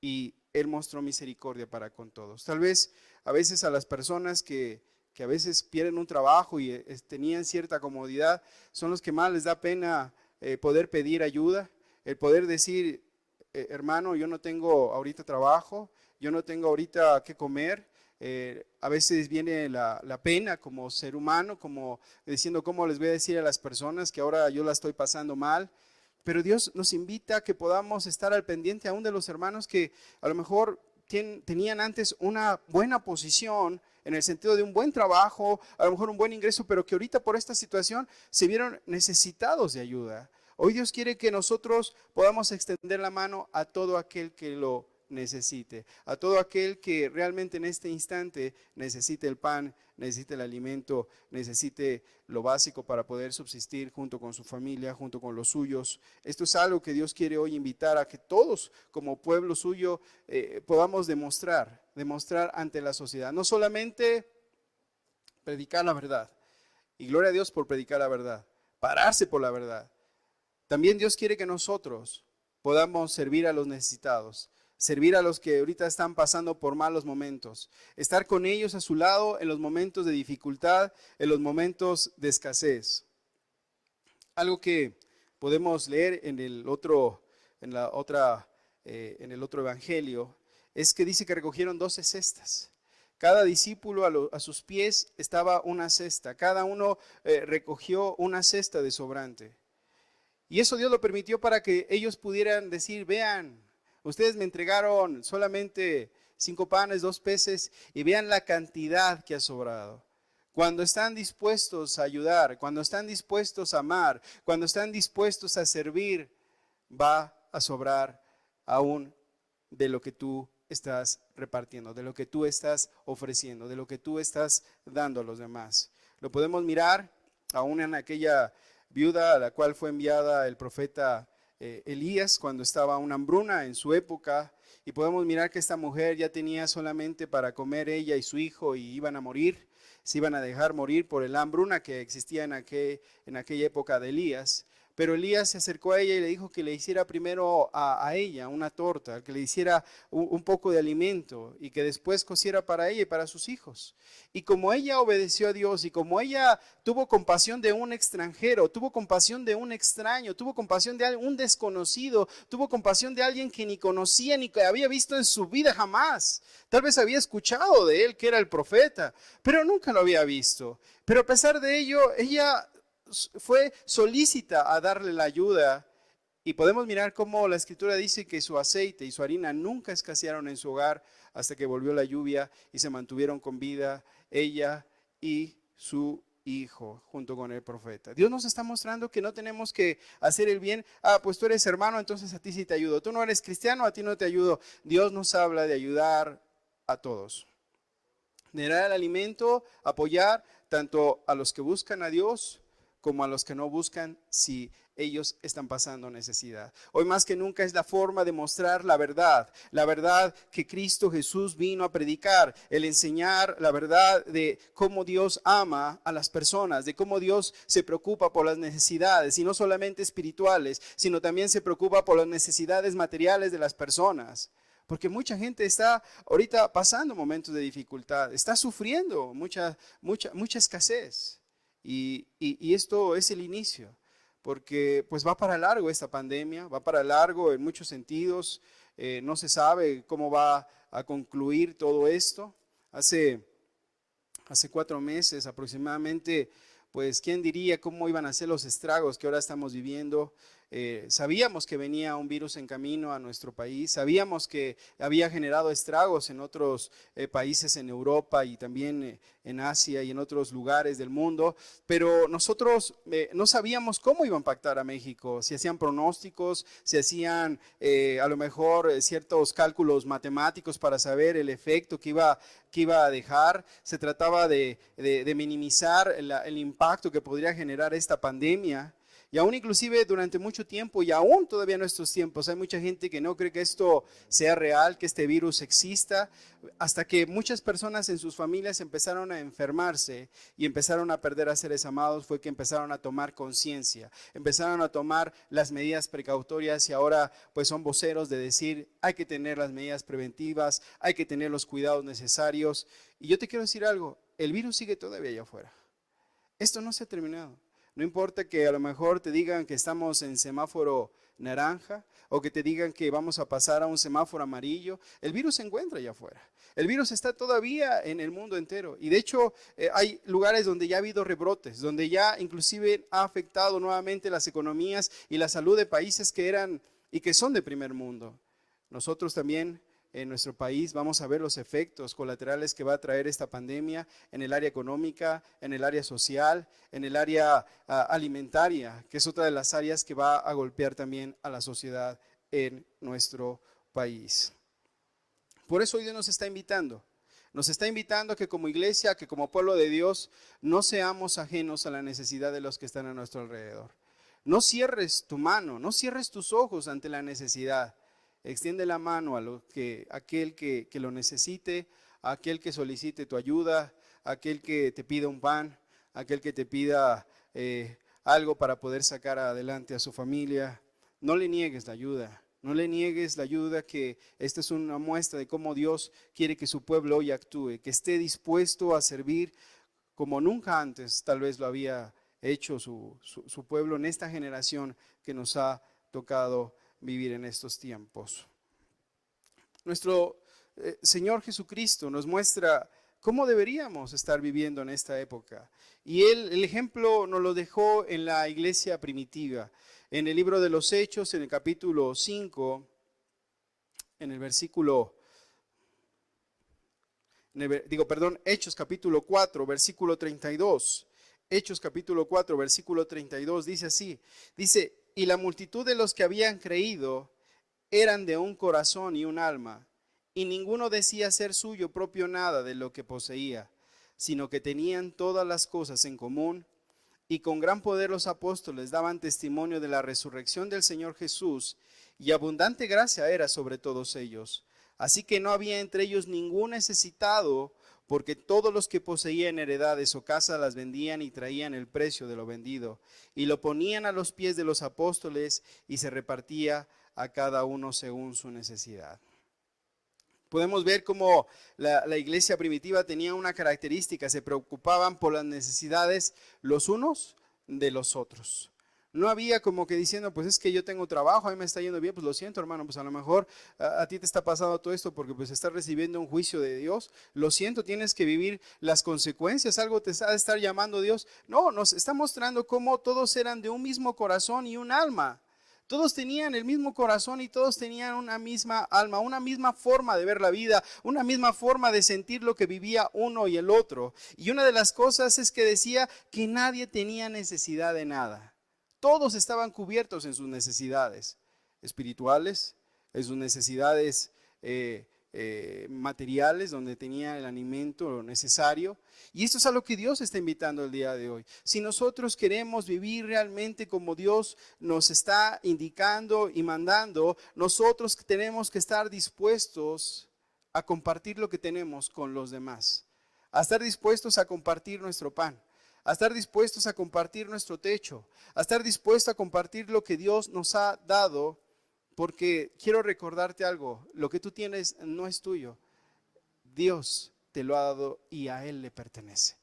y Él mostró misericordia para con todos. Tal vez a veces a las personas que a veces pierden un trabajo y tenían cierta comodidad, son los que más les da pena poder pedir ayuda, el poder decir, hermano, yo no tengo ahorita trabajo, yo no tengo ahorita qué comer. A veces viene la pena como ser humano, como diciendo cómo les voy a decir a las personas que ahora yo la estoy pasando mal, pero Dios nos invita a que podamos estar al pendiente aún de los hermanos que a lo mejor tenían antes una buena posición en el sentido de un buen trabajo, a lo mejor un buen ingreso, pero que ahorita por esta situación se vieron necesitados de ayuda. Hoy Dios quiere que nosotros podamos extender la mano a todo aquel que lo necesite, a todo aquel que realmente en este instante necesite el pan, necesite el alimento, necesite lo básico para poder subsistir junto con su familia, junto con los suyos. Esto es algo que Dios quiere hoy invitar a que todos como pueblo suyo podamos demostrar ante la sociedad, no solamente predicar la verdad, y gloria a Dios por predicar la verdad, pararse por la verdad. También Dios quiere que nosotros podamos servir a los necesitados, servir a los que ahorita están pasando por malos momentos, estar con ellos a su lado en los momentos de dificultad, en los momentos de escasez. Algo que podemos leer en el otro evangelio es que dice que recogieron 12 cestas. Cada discípulo a sus pies estaba una cesta, cada uno recogió una cesta de sobrante. Y eso Dios lo permitió para que ellos pudieran decir, vean, ustedes me entregaron solamente 5 panes, 2 peces y vean la cantidad que ha sobrado. Cuando están dispuestos a ayudar, cuando están dispuestos a amar, cuando están dispuestos a servir, va a sobrar aún de lo que tú estás repartiendo, de lo que tú estás ofreciendo, de lo que tú estás dando a los demás. Lo podemos mirar aún en aquella viuda a la cual fue enviada el profeta Elías cuando estaba una hambruna en su época, y podemos mirar que esta mujer ya tenía solamente para comer ella y su hijo y iban a morir, se iban a dejar morir por el hambruna que existía en aquella época de Elías. Pero Elías se acercó a ella y le dijo que le hiciera primero a ella una torta, que le hiciera un poco de alimento y que después cociera para ella y para sus hijos. Y como ella obedeció a Dios y como ella tuvo compasión de un extranjero, tuvo compasión de un extraño, tuvo compasión de un desconocido, tuvo compasión de alguien que ni conocía ni que había visto en su vida jamás. Tal vez había escuchado de él que era el profeta, pero nunca lo había visto. Pero a pesar de ello, ella fue solícita a darle la ayuda, y podemos mirar cómo la escritura dice que su aceite y su harina nunca escasearon en su hogar hasta que volvió la lluvia y se mantuvieron con vida ella y su hijo junto con el profeta. Dios nos está mostrando que no tenemos que hacer el bien. Pues tú eres hermano, entonces a ti sí te ayudo. Tú no eres cristiano, a ti no te ayudo. Dios nos habla de ayudar a todos. De dar el alimento, apoyar tanto a los que buscan a Dios como a los que no buscan si ellos están pasando necesidad. Hoy más que nunca es la forma de mostrar la verdad que Cristo Jesús vino a predicar, el enseñar la verdad de cómo Dios ama a las personas, de cómo Dios se preocupa por las necesidades, y no solamente espirituales, sino también se preocupa por las necesidades materiales de las personas. Porque mucha gente está ahorita pasando momentos de dificultad, está sufriendo mucha escasez. Y esto es el inicio, porque pues va para largo esta pandemia, va para largo en muchos sentidos. No se sabe cómo va a concluir todo esto. Hace 4 meses aproximadamente, pues quién diría cómo iban a ser los estragos que ahora estamos viviendo. Sabíamos que venía un virus en camino a nuestro país, sabíamos que había generado estragos en otros países en Europa y también en Asia y en otros lugares del mundo, pero nosotros no sabíamos cómo iba a impactar a México, si hacían pronósticos, si hacían a lo mejor ciertos cálculos matemáticos para saber el efecto que iba a dejar. Se trataba de minimizar el impacto que podría generar esta pandemia. Y aún inclusive durante mucho tiempo y aún todavía en nuestros tiempos hay mucha gente que no cree que esto sea real, que este virus exista, hasta que muchas personas en sus familias empezaron a enfermarse y empezaron a perder a seres amados. Fue que empezaron a tomar conciencia, empezaron a tomar las medidas precautorias y ahora pues son voceros de decir hay que tener las medidas preventivas, hay que tener los cuidados necesarios. Y yo te quiero decir algo, el virus sigue todavía allá afuera, esto no se ha terminado. No importa que a lo mejor te digan que estamos en semáforo naranja o que te digan que vamos a pasar a un semáforo amarillo, el virus se encuentra allá afuera. El virus está todavía en el mundo entero y de hecho hay lugares donde ya ha habido rebrotes, donde ya inclusive ha afectado nuevamente las economías y la salud de países que eran y que son de primer mundo. Nosotros también en nuestro país vamos a ver los efectos colaterales que va a traer esta pandemia en el área económica, en el área social, en el área alimentaria, que es otra de las áreas que va a golpear también a la sociedad en nuestro país. Por eso hoy Dios nos está invitando a que como iglesia, que como pueblo de Dios, no seamos ajenos a la necesidad de los que están a nuestro alrededor. No cierres tu mano, no cierres tus ojos ante la necesidad. Extiende la mano a aquel que lo necesite, a aquel que solicite tu ayuda, a aquel que te pida un pan, a aquel que te pida algo para poder sacar adelante a su familia. No le niegues la ayuda, no le niegues la ayuda, que esta es una muestra de cómo Dios quiere que su pueblo hoy actúe, que esté dispuesto a servir como nunca antes tal vez lo había hecho su pueblo en esta generación que nos ha tocado vivir en estos tiempos. Nuestro Señor Jesucristo nos muestra cómo deberíamos estar viviendo en esta época. Y el ejemplo nos lo dejó en la iglesia primitiva. En el libro de los Hechos, en el capítulo 5, en el versículo, Hechos capítulo 4, versículo 32. Hechos capítulo 4, versículo 32 dice así, dice: y la multitud de los que habían creído eran de un corazón y un alma, y ninguno decía ser suyo propio nada de lo que poseía, sino que tenían todas las cosas en común, y con gran poder los apóstoles daban testimonio de la resurrección del Señor Jesús, y abundante gracia era sobre todos ellos. Así que no había entre ellos ningún necesitado, porque todos los que poseían heredades o casas las vendían y traían el precio de lo vendido, y lo ponían a los pies de los apóstoles, y se repartía a cada uno según su necesidad. Podemos ver cómo la iglesia primitiva tenía una característica: se preocupaban por las necesidades los unos de los otros. No había como que diciendo, pues es que yo tengo trabajo, a mí me está yendo bien, pues lo siento hermano, pues a lo mejor a ti te está pasando todo esto porque pues estás recibiendo un juicio de Dios. Lo siento, tienes que vivir las consecuencias, algo te está de estar llamando Dios. No, nos está mostrando cómo todos eran de un mismo corazón y un alma. Todos tenían el mismo corazón y todos tenían una misma alma, una misma forma de ver la vida, una misma forma de sentir lo que vivía uno y el otro. Y una de las cosas es que decía que nadie tenía necesidad de nada. Todos estaban cubiertos en sus necesidades espirituales, en sus necesidades materiales, donde tenía el alimento necesario. Y esto es a lo que Dios está invitando el día de hoy. Si nosotros queremos vivir realmente como Dios nos está indicando y mandando, nosotros tenemos que estar dispuestos a compartir lo que tenemos con los demás, a estar dispuestos a compartir nuestro pan, a estar dispuestos a compartir nuestro techo, a estar dispuestos a compartir lo que Dios nos ha dado. Porque quiero recordarte algo, lo que tú tienes no es tuyo, Dios te lo ha dado y a Él le pertenece.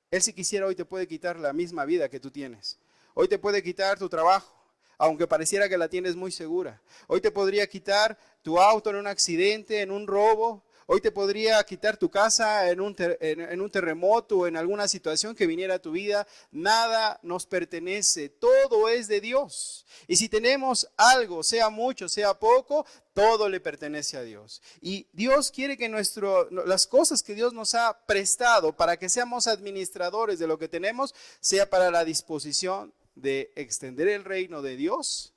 Él, si quisiera, hoy te puede quitar la misma vida que tú tienes. Hoy te puede quitar tu trabajo, aunque pareciera que la tienes muy segura. Hoy te podría quitar tu auto en un accidente, en un robo. Hoy te podría quitar tu casa en un terremoto o en alguna situación que viniera a tu vida. Nada nos pertenece, todo es de Dios. Y si tenemos algo, sea mucho, sea poco, todo le pertenece a Dios. Y Dios quiere que las cosas que Dios nos ha prestado para que seamos administradores de lo que tenemos, sea para la disposición de extender el reino de Dios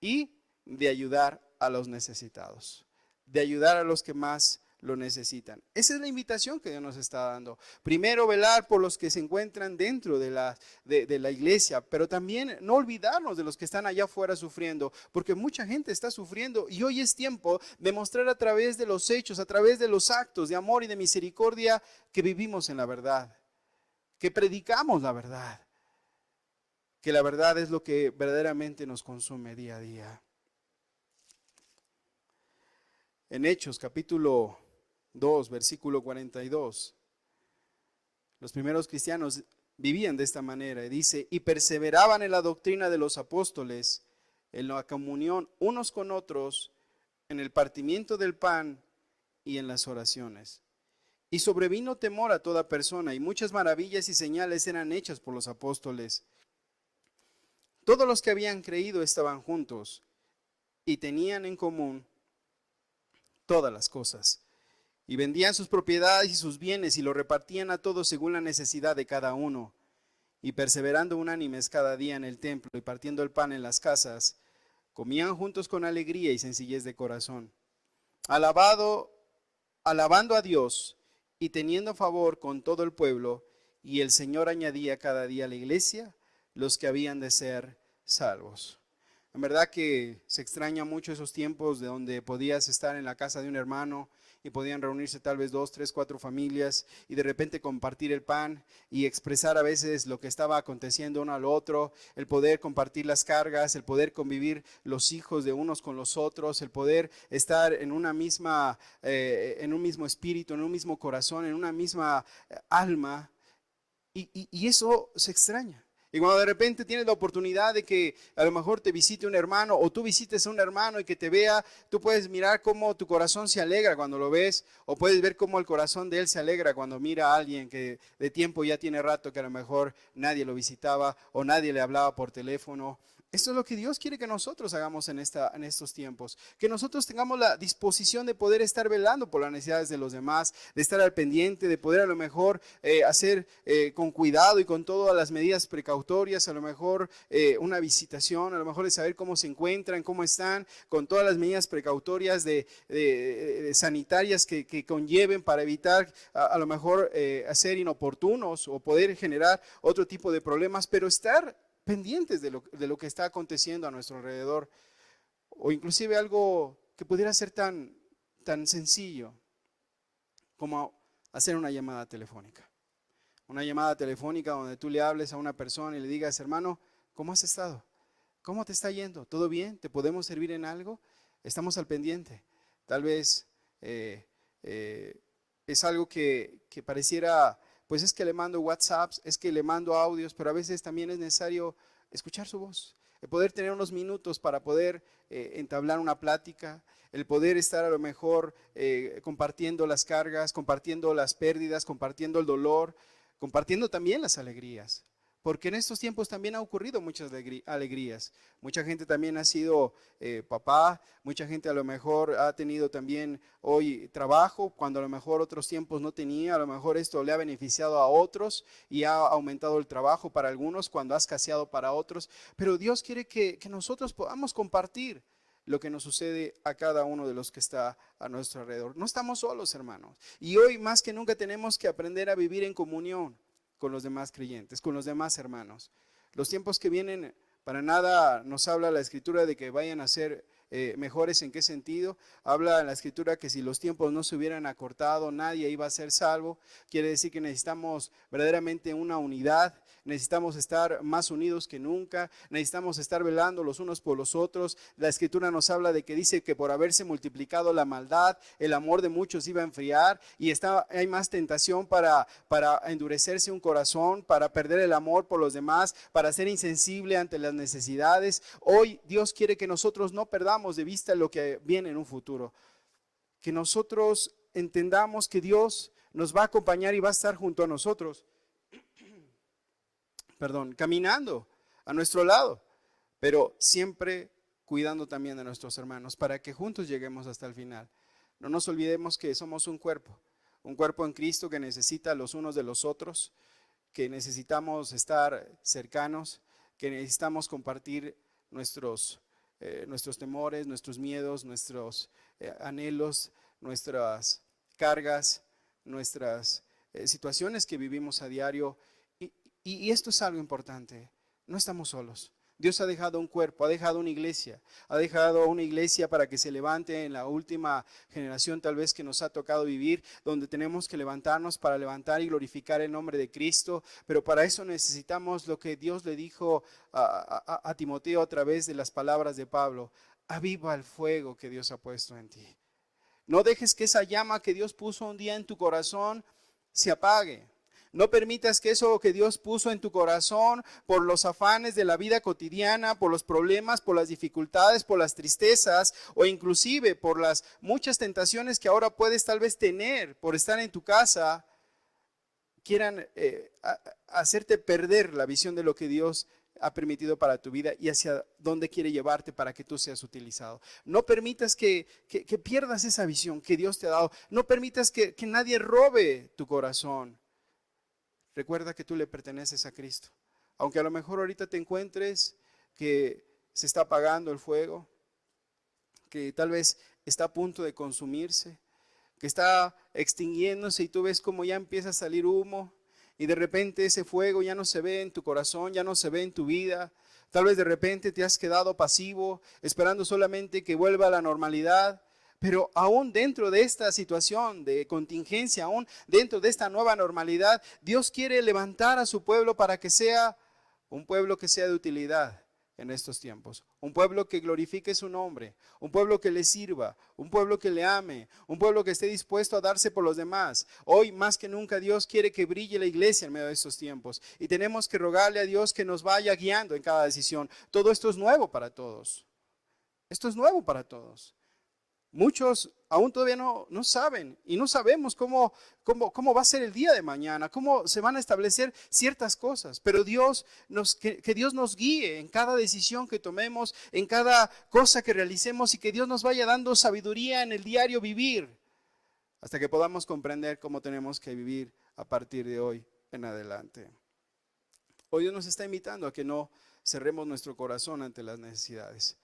y de ayudar a los necesitados, de ayudar a los que más lo necesitan. Esa es la invitación que Dios nos está dando. Primero, velar por los que se encuentran dentro de la iglesia, pero también no olvidarnos de los que están allá afuera sufriendo, porque mucha gente está sufriendo y hoy es tiempo de mostrar a través de los hechos, a través de los actos de amor y de misericordia que vivimos en la verdad, que predicamos la verdad, que la verdad es lo que verdaderamente nos consume día a día. En Hechos capítulo 2, versículo 42, los primeros cristianos vivían de esta manera. Y dice, y perseveraban en la doctrina de los apóstoles, en la comunión unos con otros, en el partimiento del pan y en las oraciones. Y sobrevino temor a toda persona, y muchas maravillas y señales eran hechas por los apóstoles. Todos los que habían creído estaban juntos y tenían en común todas las cosas. Y vendían sus propiedades y sus bienes y lo repartían a todos según la necesidad de cada uno. Y perseverando unánimes cada día en el templo y partiendo el pan en las casas, comían juntos con alegría y sencillez de corazón, alabando a Dios y teniendo favor con todo el pueblo. Y el Señor añadía cada día a la iglesia los que habían de ser salvos. En verdad que se extraña mucho esos tiempos de donde podías estar en la casa de un hermano y podían reunirse tal vez 2, 3, 4 familias y de repente compartir el pan y expresar a veces lo que estaba aconteciendo uno al otro, el poder compartir las cargas, el poder convivir los hijos de unos con los otros, el poder estar en una misma, en un mismo espíritu, en un mismo corazón, en una misma alma, y eso se extraña. Y cuando de repente tienes la oportunidad de que a lo mejor te visite un hermano o tú visites a un hermano y que te vea, tú puedes mirar cómo tu corazón se alegra cuando lo ves, o puedes ver cómo el corazón de él se alegra cuando mira a alguien que de tiempo ya tiene rato que a lo mejor nadie lo visitaba o nadie le hablaba por teléfono. Esto es lo que Dios quiere que nosotros hagamos en estos tiempos, que nosotros tengamos la disposición de poder estar velando por las necesidades de los demás, de estar al pendiente, de poder a lo mejor hacer con cuidado y con todas las medidas precautorias, a lo mejor una visitación, a lo mejor de saber cómo se encuentran, cómo están, con todas las medidas precautorias de sanitarias que conlleven para evitar a lo mejor ser inoportunos o poder generar otro tipo de problemas, pero estar pendientes de lo que está aconteciendo a nuestro alrededor, o inclusive algo que pudiera ser tan sencillo como hacer una llamada telefónica. Una llamada telefónica donde tú le hables a una persona y le digas, hermano, ¿cómo has estado? ¿Cómo te está yendo? ¿Todo bien? ¿Te podemos servir en algo? Estamos al pendiente. Tal vez es algo que pareciera, pues es que le mando WhatsApps, es que le mando audios, pero a veces también es necesario escuchar su voz, el poder tener unos minutos para poder entablar una plática, el poder estar a lo mejor compartiendo las cargas, compartiendo las pérdidas, compartiendo el dolor, compartiendo también las alegrías. Porque en estos tiempos también ha ocurrido muchas alegrías. Mucha gente también ha sido papá, mucha gente a lo mejor ha tenido también hoy trabajo, cuando a lo mejor otros tiempos no tenía. A lo mejor esto le ha beneficiado a otros y ha aumentado el trabajo para algunos cuando ha escaseado para otros. Pero Dios quiere que nosotros podamos compartir lo que nos sucede a cada uno de los que está a nuestro alrededor. No estamos solos, hermanos. Y hoy más que nunca tenemos que aprender a vivir en comunión con los demás creyentes, con los demás hermanos. Los tiempos que vienen, para nada nos habla la Escritura de que vayan a ser mejores. ¿En qué sentido? Habla la Escritura que si los tiempos no se hubieran acortado, nadie iba a ser salvo. Quiere decir que necesitamos verdaderamente una unidad, necesitamos estar más unidos que nunca, necesitamos estar velando los unos por los otros. La Escritura nos habla de que dice que por haberse multiplicado la maldad, el amor de muchos iba a enfriar y hay más tentación para endurecerse un corazón, para perder el amor por los demás, para ser insensible ante las necesidades. Hoy Dios quiere que nosotros no perdamos de vista lo que viene en un futuro, que nosotros entendamos que Dios nos va a acompañar y va a estar junto a nosotros, caminando a nuestro lado, pero siempre cuidando también de nuestros hermanos para que juntos lleguemos hasta el final. No nos olvidemos que somos un cuerpo en Cristo que necesita los unos de los otros, que necesitamos estar cercanos, que necesitamos compartir nuestros temores, nuestros miedos, nuestros anhelos, nuestras cargas, nuestras situaciones que vivimos a diario. Y esto es algo importante, no estamos solos. Dios ha dejado un cuerpo, ha dejado una iglesia para que se levante en la última generación tal vez que nos ha tocado vivir, donde tenemos que levantarnos para levantar y glorificar el nombre de Cristo. Pero para eso necesitamos lo que Dios le dijo a Timoteo a través de las palabras de Pablo: aviva el fuego que Dios ha puesto en ti. No dejes que esa llama que Dios puso un día en tu corazón se apague. No permitas que eso que Dios puso en tu corazón por los afanes de la vida cotidiana, por los problemas, por las dificultades, por las tristezas o inclusive por las muchas tentaciones que ahora puedes tal vez tener por estar en tu casa, quieran hacerte perder la visión de lo que Dios ha permitido para tu vida y hacia dónde quiere llevarte para que tú seas utilizado. No permitas que pierdas esa visión que Dios te ha dado. No permitas que nadie robe tu corazón. Recuerda que tú le perteneces a Cristo. Aunque a lo mejor ahorita te encuentres que se está apagando el fuego, que tal vez está a punto de consumirse, que está extinguiéndose y tú ves como ya empieza a salir humo y de repente ese fuego ya no se ve en tu corazón, ya no se ve en tu vida. Tal vez de repente te has quedado pasivo, esperando solamente que vuelva a la normalidad. Pero aún dentro de esta situación de contingencia, aún dentro de esta nueva normalidad, Dios quiere levantar a su pueblo para que sea un pueblo que sea de utilidad en estos tiempos. Un pueblo que glorifique su nombre, un pueblo que le sirva, un pueblo que le ame, un pueblo que esté dispuesto a darse por los demás. Hoy más que nunca Dios quiere que brille la iglesia en medio de estos tiempos y tenemos que rogarle a Dios que nos vaya guiando en cada decisión. Todo esto es nuevo para todos. Esto es nuevo para todos. Muchos aún todavía no saben y no sabemos cómo va a ser el día de mañana, cómo se van a establecer ciertas cosas. Pero que Dios nos guíe en cada decisión que tomemos, en cada cosa que realicemos y que Dios nos vaya dando sabiduría en el diario vivir hasta que podamos comprender cómo tenemos que vivir a partir de hoy en adelante. Hoy Dios nos está invitando a que no cerremos nuestro corazón ante las necesidades.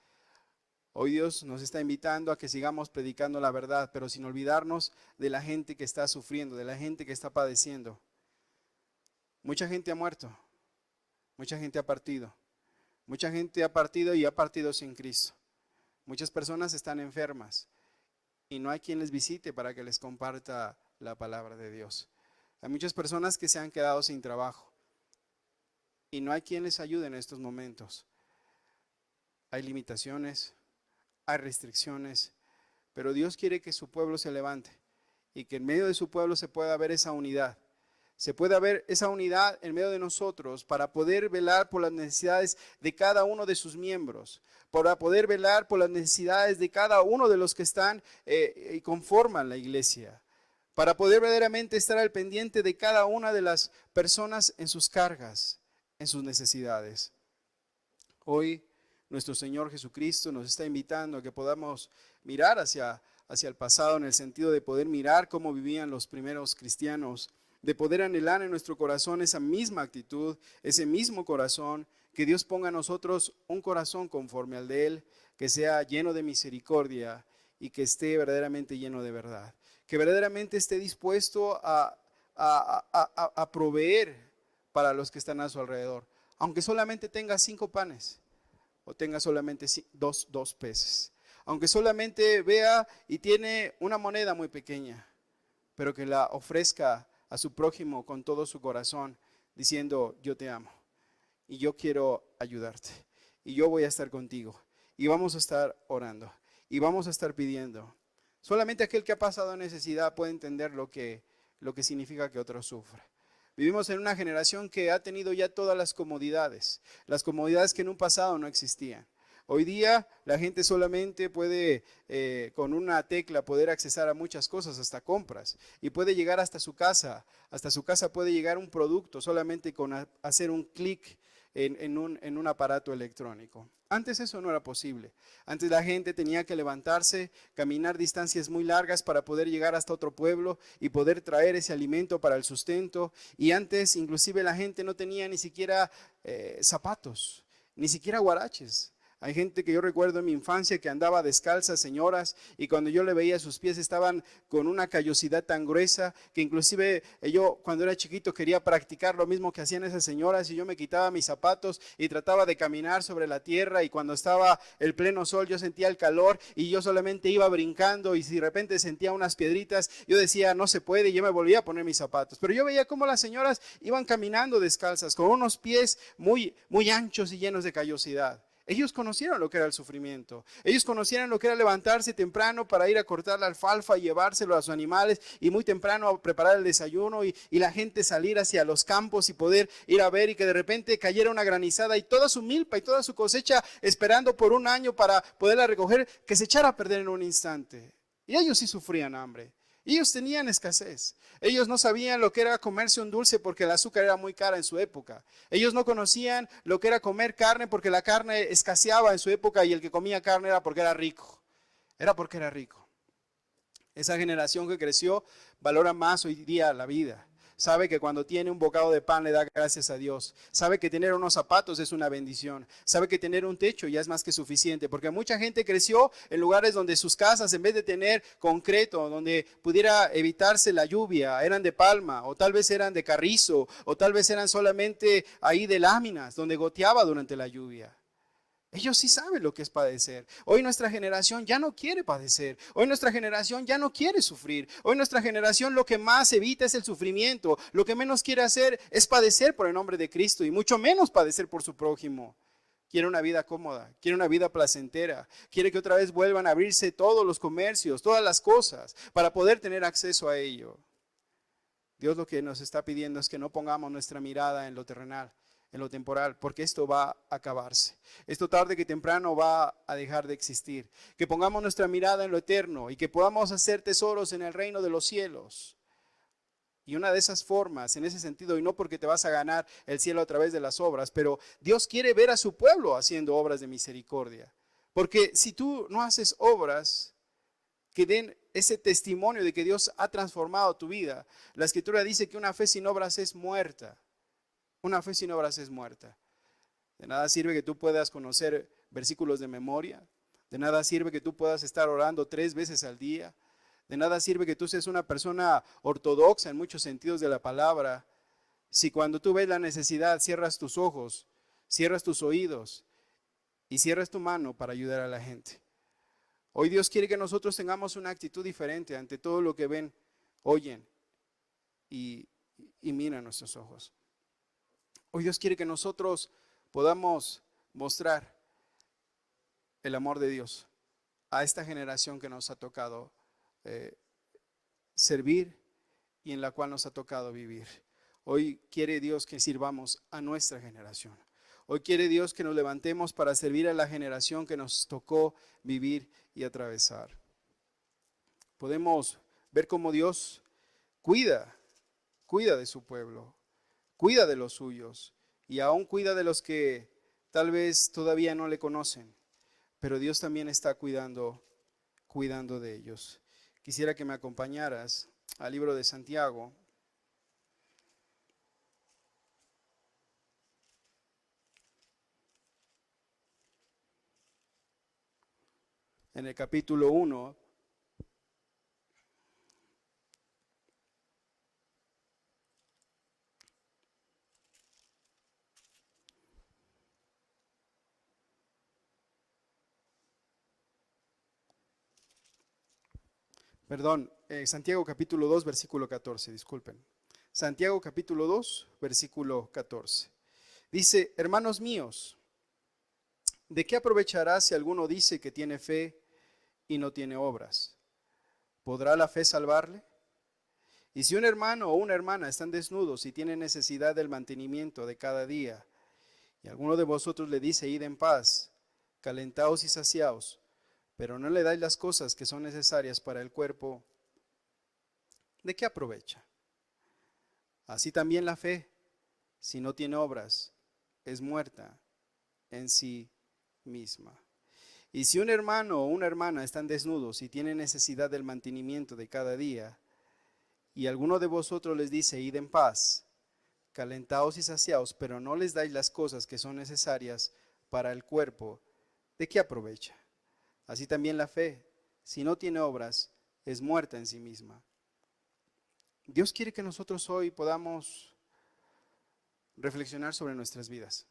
Hoy Dios nos está invitando a que sigamos predicando la verdad, pero sin olvidarnos de la gente que está sufriendo, de la gente que está padeciendo. Mucha gente ha muerto, mucha gente ha partido y ha partido sin Cristo. Muchas personas están enfermas y no hay quien les visite para que les comparta la palabra de Dios. Hay muchas personas que se han quedado sin trabajo y no hay quien les ayude en estos momentos. Hay limitaciones, hay restricciones, pero Dios quiere que su pueblo se levante y que en medio de su pueblo se pueda ver esa unidad. Se pueda ver esa unidad en medio de nosotros para poder velar por las necesidades de cada uno de sus miembros, para poder velar por las necesidades de cada uno de los que están y conforman la iglesia, para poder verdaderamente estar al pendiente de cada una de las personas en sus cargas, en sus necesidades. Hoy nuestro Señor Jesucristo nos está invitando a que podamos mirar hacia el pasado, en el sentido de poder mirar cómo vivían los primeros cristianos, de poder anhelar en nuestro corazón esa misma actitud, ese mismo corazón, que Dios ponga en nosotros un corazón conforme al de Él, que sea lleno de misericordia y que esté verdaderamente lleno de verdad, que verdaderamente esté dispuesto a proveer para los que están a su alrededor, aunque solamente tenga 5 panes o tenga solamente dos peces, aunque solamente vea y tiene una moneda muy pequeña, pero que la ofrezca a su prójimo con todo su corazón, diciendo: yo te amo y yo quiero ayudarte y yo voy a estar contigo y vamos a estar orando y vamos a estar pidiendo. Solamente aquel que ha pasado necesidad puede entender lo que significa que otro sufra. Vivimos en una generación que ha tenido ya todas las comodidades que en un pasado no existían. Hoy día la gente solamente puede, con una tecla, poder accesar a muchas cosas, hasta compras, y puede llegar hasta su casa. Hasta su casa puede llegar un producto solamente con hacer un clic en un aparato electrónico. Antes eso no era posible. Antes la gente tenía que levantarse, caminar distancias muy largas para poder llegar hasta otro pueblo y poder traer ese alimento para el sustento. Y antes inclusive la gente no tenía ni siquiera zapatos, ni siquiera huaraches. Hay gente que yo recuerdo en mi infancia que andaba descalza, señoras, y cuando yo le veía sus pies estaban con una callosidad tan gruesa que inclusive yo cuando era chiquito quería practicar lo mismo que hacían esas señoras, y yo me quitaba mis zapatos y trataba de caminar sobre la tierra, y cuando estaba el pleno sol yo sentía el calor y yo solamente iba brincando, y si de repente sentía unas piedritas yo decía: no se puede, y yo me volvía a poner mis zapatos. Pero yo veía cómo las señoras iban caminando descalzas con unos pies muy, muy anchos y llenos de callosidad. Ellos conocieron lo que era el sufrimiento. Ellos conocieron lo que era levantarse temprano para ir a cortar la alfalfa y llevárselo a sus animales, y muy temprano a preparar el desayuno, y la gente salir hacia los campos y poder ir a ver, y que de repente cayera una granizada y toda su milpa y toda su cosecha, esperando por un año para poderla recoger, que se echara a perder en un instante. Y ellos sí sufrían hambre. Ellos tenían escasez. Ellos no sabían lo que era comerse un dulce porque el azúcar era muy cara en su época. Ellos no conocían lo que era comer carne porque la carne escaseaba en su época, y el que comía carne era porque era rico. Era porque era rico. Esa generación que creció valora más hoy día la vida. Sabe que cuando tiene un bocado de pan le da gracias a Dios. Sabe que tener unos zapatos es una bendición. Sabe que tener un techo ya es más que suficiente. Porque mucha gente creció en lugares donde sus casas, en vez de tener concreto, donde pudiera evitarse la lluvia, eran de palma, o tal vez eran de carrizo, o tal vez eran solamente ahí de láminas, donde goteaba durante la lluvia. Ellos sí saben lo que es padecer. Hoy nuestra generación ya no quiere padecer. Hoy nuestra generación ya no quiere sufrir. Hoy nuestra generación lo que más evita es el sufrimiento. Lo que menos quiere hacer es padecer por el nombre de Cristo, y mucho menos padecer por su prójimo. Quiere una vida cómoda, quiere una vida placentera, quiere que otra vez vuelvan a abrirse todos los comercios, todas las cosas, para poder tener acceso a ello. Dios lo que nos está pidiendo es que no pongamos nuestra mirada en lo terrenal, en lo temporal, porque esto va a acabarse. Esto tarde que temprano va a dejar de existir. Que pongamos nuestra mirada en lo eterno y que podamos hacer tesoros en el reino de los cielos. Y una de esas formas, en ese sentido, y no porque te vas a ganar el cielo a través de las obras, pero Dios quiere ver a su pueblo haciendo obras de misericordia. Porque si tú no haces obras que den ese testimonio de que Dios ha transformado tu vida, la Escritura dice que una fe sin obras es muerta. Una fe sin obras es muerta. De nada sirve que tú puedas conocer versículos de memoria. De nada sirve que tú puedas estar orando 3 veces al día. De nada sirve que tú seas una persona ortodoxa en muchos sentidos de la palabra, si cuando tú ves la necesidad cierras tus ojos, cierras tus oídos y cierras tu mano para ayudar a la gente. Hoy Dios quiere que nosotros tengamos una actitud diferente ante todo lo que ven, oyen y miran nuestros ojos. Hoy Dios quiere que nosotros podamos mostrar el amor de Dios a esta generación que nos ha tocado servir y en la cual nos ha tocado vivir. Hoy quiere Dios que sirvamos a nuestra generación. Hoy quiere Dios que nos levantemos para servir a la generación que nos tocó vivir y atravesar. Podemos ver cómo Dios cuida de su pueblo, cuida de los suyos, y aún cuida de los que tal vez todavía no le conocen, pero Dios también está cuidando de ellos. Quisiera que me acompañaras al libro de Santiago. En el capítulo 1, Santiago capítulo 2, versículo 14, disculpen. Santiago capítulo 2, versículo 14. Dice: hermanos míos, ¿de qué aprovechará si alguno dice que tiene fe y no tiene obras? ¿Podrá la fe salvarle? Y si un hermano o una hermana están desnudos y tienen necesidad del mantenimiento de cada día, y alguno de vosotros le dice: id en paz, calentaos y saciaos, pero no le dais las cosas que son necesarias para el cuerpo, ¿de qué aprovecha? Así también la fe, si no tiene obras, es muerta en sí misma. Y si un hermano o una hermana están desnudos y tienen necesidad del mantenimiento de cada día, y alguno de vosotros les dice: id en paz, calentaos y saciaos, pero no les dais las cosas que son necesarias para el cuerpo, ¿de qué aprovecha? Así también la fe, si no tiene obras, es muerta en sí misma. Dios quiere que nosotros hoy podamos reflexionar sobre nuestras vidas.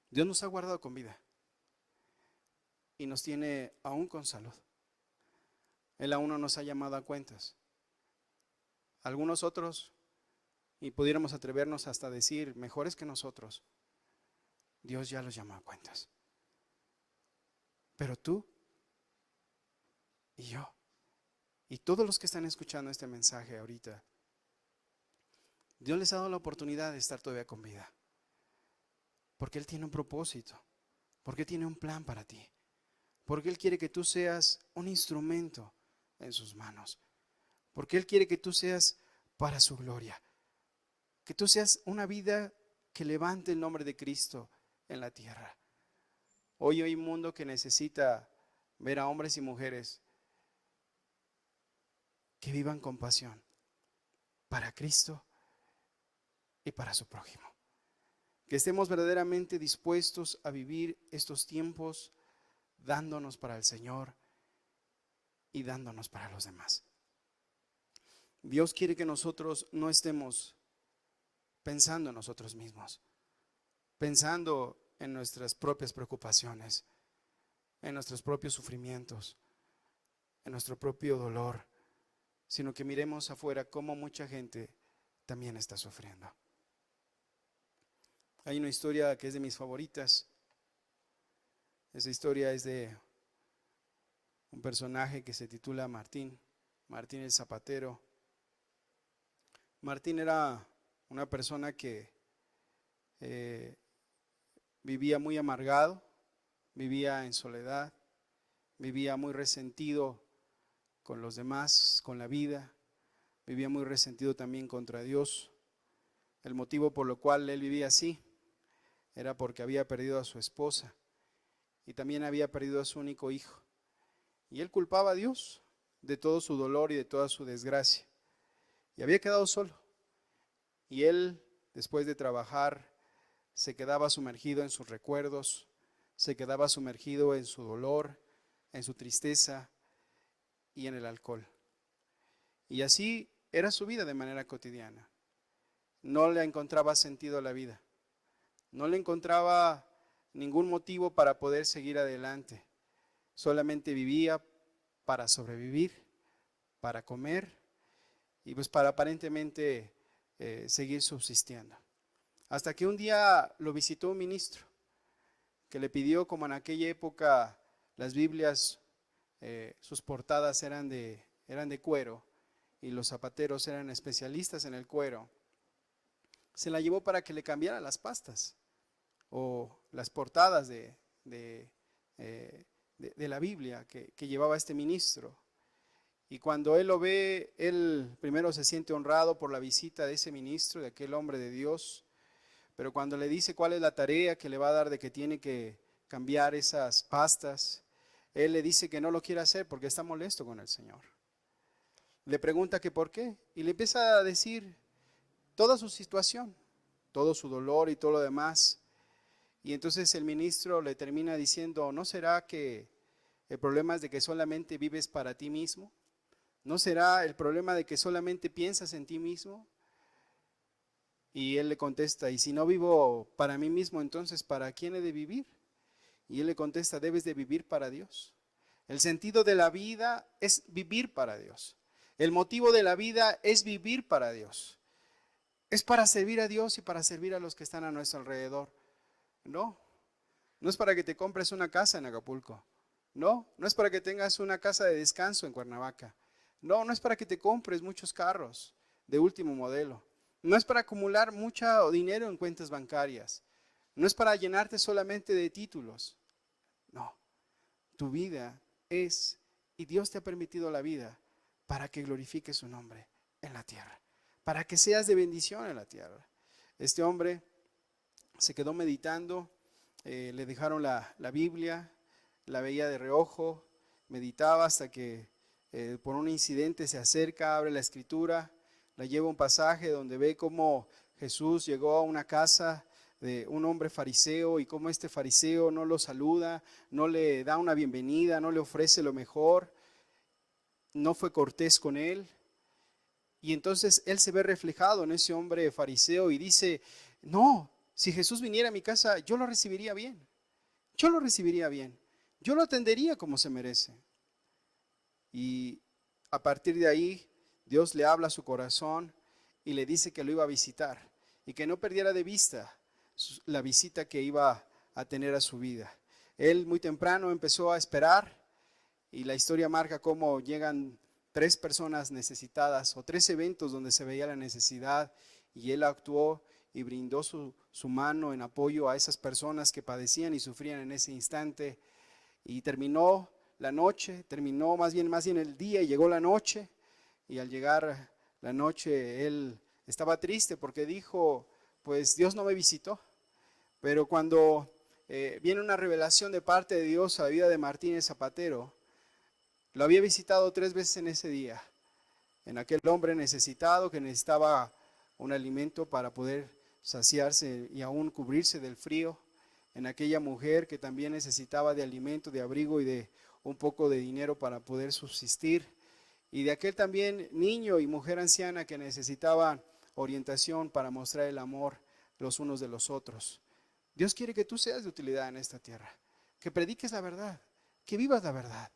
Dios nos ha guardado con vida y nos tiene aún con salud. Él aún no nos ha llamado a cuentas. Algunos otros, y pudiéramos atrevernos hasta decir, mejores que nosotros, Dios ya los llamó a cuentas. Pero tú y yo, y todos los que están escuchando este mensaje ahorita, Dios les ha dado la oportunidad de estar todavía con vida. Porque Él tiene un propósito, porque tiene un plan para ti, porque Él quiere que tú seas un instrumento en sus manos, porque Él quiere que tú seas para su gloria, que tú seas una vida que levante el nombre de Cristo en la tierra. Hoy hay un mundo que necesita ver a hombres y mujeres que vivan con pasión para Cristo y para su prójimo. Que estemos verdaderamente dispuestos a vivir estos tiempos dándonos para el Señor y dándonos para los demás. Dios quiere que nosotros no estemos pensando en nosotros mismos, pensando en nuestras propias preocupaciones, en nuestros propios sufrimientos, en nuestro propio dolor, sino que miremos afuera cómo mucha gente también está sufriendo. Hay una historia que es de mis favoritas. Esa historia es de un personaje que se titula Martín el zapatero. Martín era una persona que vivía muy amargado, vivía en soledad, vivía muy resentido con los demás, con la vida, vivía muy resentido también contra Dios. El motivo por lo cual él vivía así era porque había perdido a su esposa y también había perdido a su único hijo. Y él culpaba a Dios de todo su dolor y de toda su desgracia. Y había quedado solo. Y él, después de trabajar, se quedaba sumergido en sus recuerdos, se quedaba sumergido en su dolor, en su tristeza y en el alcohol. Y así era su vida de manera cotidiana. No le encontraba sentido a la vida. No le encontraba ningún motivo para poder seguir adelante. Solamente vivía para sobrevivir, para comer y pues para aparentemente seguir subsistiendo. Hasta que un día lo visitó un ministro que le pidió, como en aquella época las Biblias, sus portadas eran de cuero y los zapateros eran especialistas en el cuero, se la llevó para que le cambiara las pastas o las portadas de la Biblia que llevaba este ministro. Y cuando él lo ve, él primero se siente honrado por la visita de ese ministro, de aquel hombre de Dios, pero cuando le dice cuál es la tarea que le va a dar de que tiene que cambiar esas pastas, él le dice que no lo quiere hacer porque está molesto con el Señor. Le pregunta que por qué y le empieza a decir toda su situación, todo su dolor y todo lo demás. Y entonces el ministro le termina diciendo, ¿no será que el problema es de que solamente vives para ti mismo? ¿No será el problema de que solamente piensas en ti mismo? Y él le contesta, y si no vivo para mí mismo, entonces ¿para quién he de vivir? Y él le contesta, debes de vivir para Dios. El sentido de la vida es vivir para Dios. El motivo de la vida es vivir para Dios. Es para servir a Dios y para servir a los que están a nuestro alrededor. No, no es para que te compres una casa en Acapulco. No, no es para que tengas una casa de descanso en Cuernavaca. No, no es para que te compres muchos carros de último modelo. No es para acumular mucho dinero en cuentas bancarias. No es para llenarte solamente de títulos. No, tu vida es, y Dios te ha permitido la vida para que glorifiques su nombre en la tierra, para que seas de bendición en la tierra. Este hombre se quedó meditando, le dejaron la Biblia, la veía de reojo, meditaba hasta que por un incidente se acerca, abre la escritura, la lleva a un pasaje donde ve cómo Jesús llegó a una casa de un hombre fariseo y cómo este fariseo no lo saluda, no le da una bienvenida, no le ofrece lo mejor, no fue cortés con él. Y entonces él se ve reflejado en ese hombre fariseo y dice, no, si Jesús viniera a mi casa, yo lo recibiría bien. Yo lo recibiría bien. Yo lo atendería como se merece. Y a partir de ahí, Dios le habla a su corazón y le dice que lo iba a visitar y que no perdiera de vista la visita que iba a tener a su vida. Él muy temprano empezó a esperar y la historia marca cómo llegan 3 personas necesitadas o 3 eventos donde se veía la necesidad y él actuó y brindó su mano en apoyo a esas personas que padecían y sufrían en ese instante. Y terminó la noche, terminó más bien el día y llegó la noche. Y al llegar la noche él estaba triste porque dijo, pues Dios no me visitó. Pero cuando viene una revelación de parte de Dios a la vida de Martínez Zapatero, lo había visitado 3 veces en ese día. En aquel hombre necesitado que necesitaba un alimento para poder saciarse y aún cubrirse del frío. En aquella mujer que también necesitaba de alimento, de abrigo y de un poco de dinero para poder subsistir. Y de aquel también niño y mujer anciana que necesitaban orientación para mostrar el amor los unos de los otros. Dios quiere que tú seas de utilidad en esta tierra, que prediques la verdad, que vivas la verdad,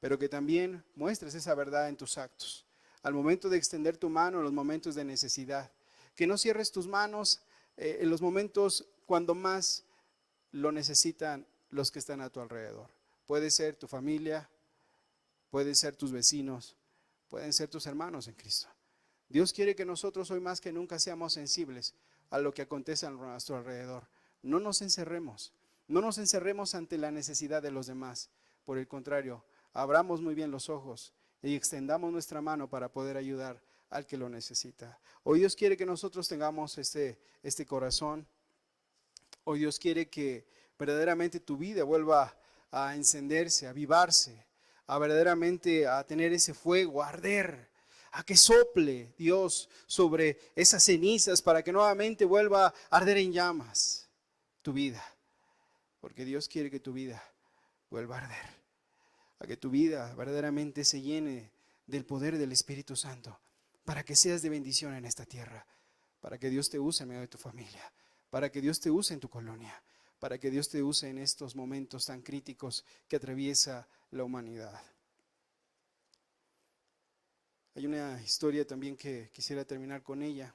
pero que también muestres esa verdad en tus actos. Al momento de extender tu mano en los momentos de necesidad, que no cierres tus manos en los momentos cuando más lo necesitan los que están a tu alrededor. Puede ser tu familia, pueden ser tus vecinos, pueden ser tus hermanos en Cristo. Dios quiere que nosotros hoy más que nunca seamos sensibles a lo que acontece a nuestro alrededor. No nos encerremos, no nos encerremos ante la necesidad de los demás. Por el contrario, abramos muy bien los ojos y extendamos nuestra mano para poder ayudar al que lo necesita. Hoy Dios quiere que nosotros tengamos este corazón. Hoy Dios quiere que verdaderamente tu vida vuelva a encenderse, a avivarse, a verdaderamente a tener ese fuego, a arder, a que sople Dios sobre esas cenizas para que nuevamente vuelva a arder en llamas tu vida. Porque Dios quiere que tu vida vuelva a arder, a que tu vida verdaderamente se llene del poder del Espíritu Santo, para que seas de bendición en esta tierra, para que Dios te use en medio de tu familia, para que Dios te use en tu colonia, para que Dios te use en estos momentos tan críticos que atraviesa la humanidad. Hay una historia también que quisiera terminar con ella.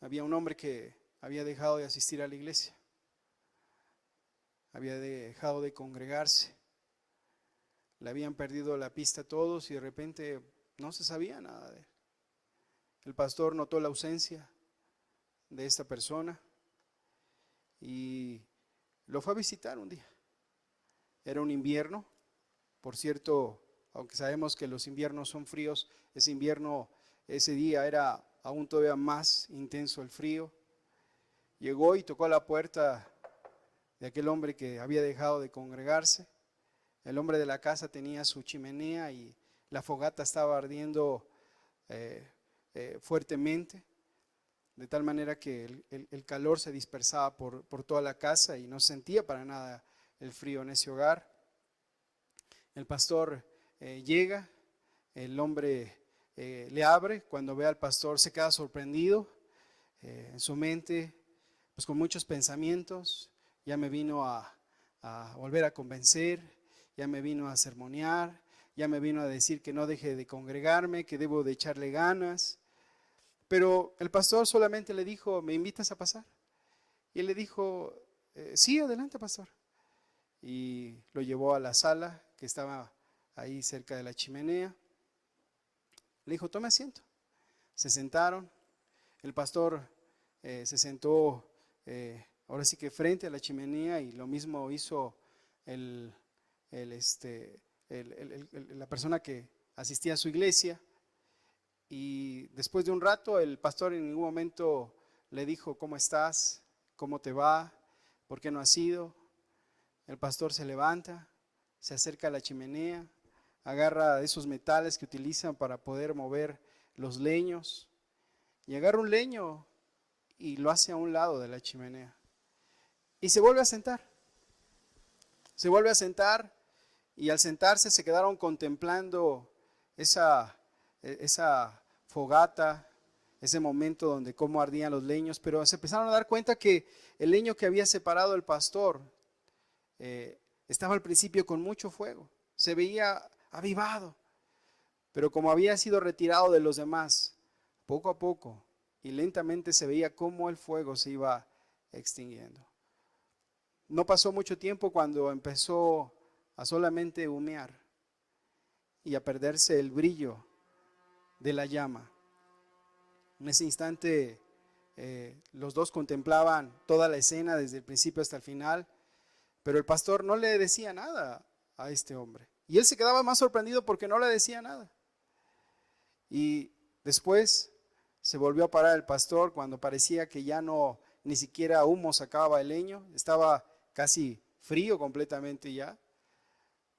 Había un hombre que había dejado de asistir a la iglesia, había dejado de congregarse, le habían perdido la pista a todos y de repente no se sabía nada de él. El pastor notó la ausencia de esta persona y lo fue a visitar un día. Era un invierno, por cierto, aunque sabemos que los inviernos son fríos, ese invierno, ese día era aún todavía más intenso el frío. Llegó y tocó a la puerta de aquel hombre que había dejado de congregarse. El hombre de la casa tenía su chimenea y la fogata estaba ardiendo fuertemente, de tal manera que el calor se dispersaba por toda la casa y no se sentía para nada el frío en ese hogar. El pastor llega, el hombre le abre. Cuando ve al pastor se queda sorprendido, en su mente pues con muchos pensamientos. Ya me vino a volver a convencer, ya me vino a sermonear, ya me vino a decir que no deje de congregarme, que debo de echarle ganas. Pero el pastor solamente le dijo: ¿me invitas a pasar? Y él le dijo: sí, adelante, pastor. Y lo llevó a la sala que estaba ahí cerca de la chimenea. Le dijo: tome asiento. Se sentaron. El pastor se sentó ahora sí que frente a la chimenea, y lo mismo hizo la persona que asistía a su iglesia. Y después de un rato, el pastor en ningún momento le dijo: ¿cómo estás? ¿Cómo te va? ¿Por qué no has ido? El pastor se levanta, se acerca a la chimenea, agarra esos metales que utilizan para poder mover los leños, y agarra un leño y lo hace a un lado de la chimenea. Y se vuelve a sentar. Se vuelve a sentar, y al sentarse se quedaron contemplando esa fogata, ese momento donde cómo ardían los leños. Pero se empezaron a dar cuenta que el leño que había separado el pastor estaba al principio con mucho fuego, se veía avivado, pero como había sido retirado de los demás, poco a poco y lentamente se veía cómo el fuego se iba extinguiendo. No pasó mucho tiempo cuando empezó a solamente humear y a perderse el brillo de la llama. En ese instante los dos contemplaban toda la escena desde el principio hasta el final, pero el pastor no le decía nada a este hombre, y él se quedaba más sorprendido porque no le decía nada. Y después se volvió a parar el pastor cuando parecía que ya no, ni siquiera humo sacaba el leño, estaba casi frío completamente ya.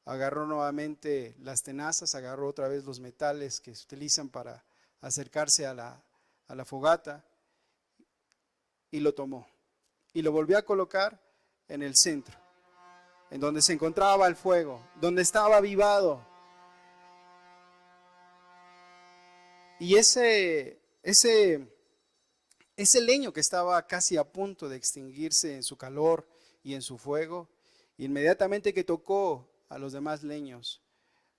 Agarró nuevamente las tenazas, agarró otra vez los metales que se utilizan para acercarse a la fogata, y lo tomó y lo volvió a colocar en el centro, en donde se encontraba el fuego, donde estaba avivado. Y ese leño que estaba casi a punto de extinguirse en su calor y en su fuego, inmediatamente que tocó a los demás leños,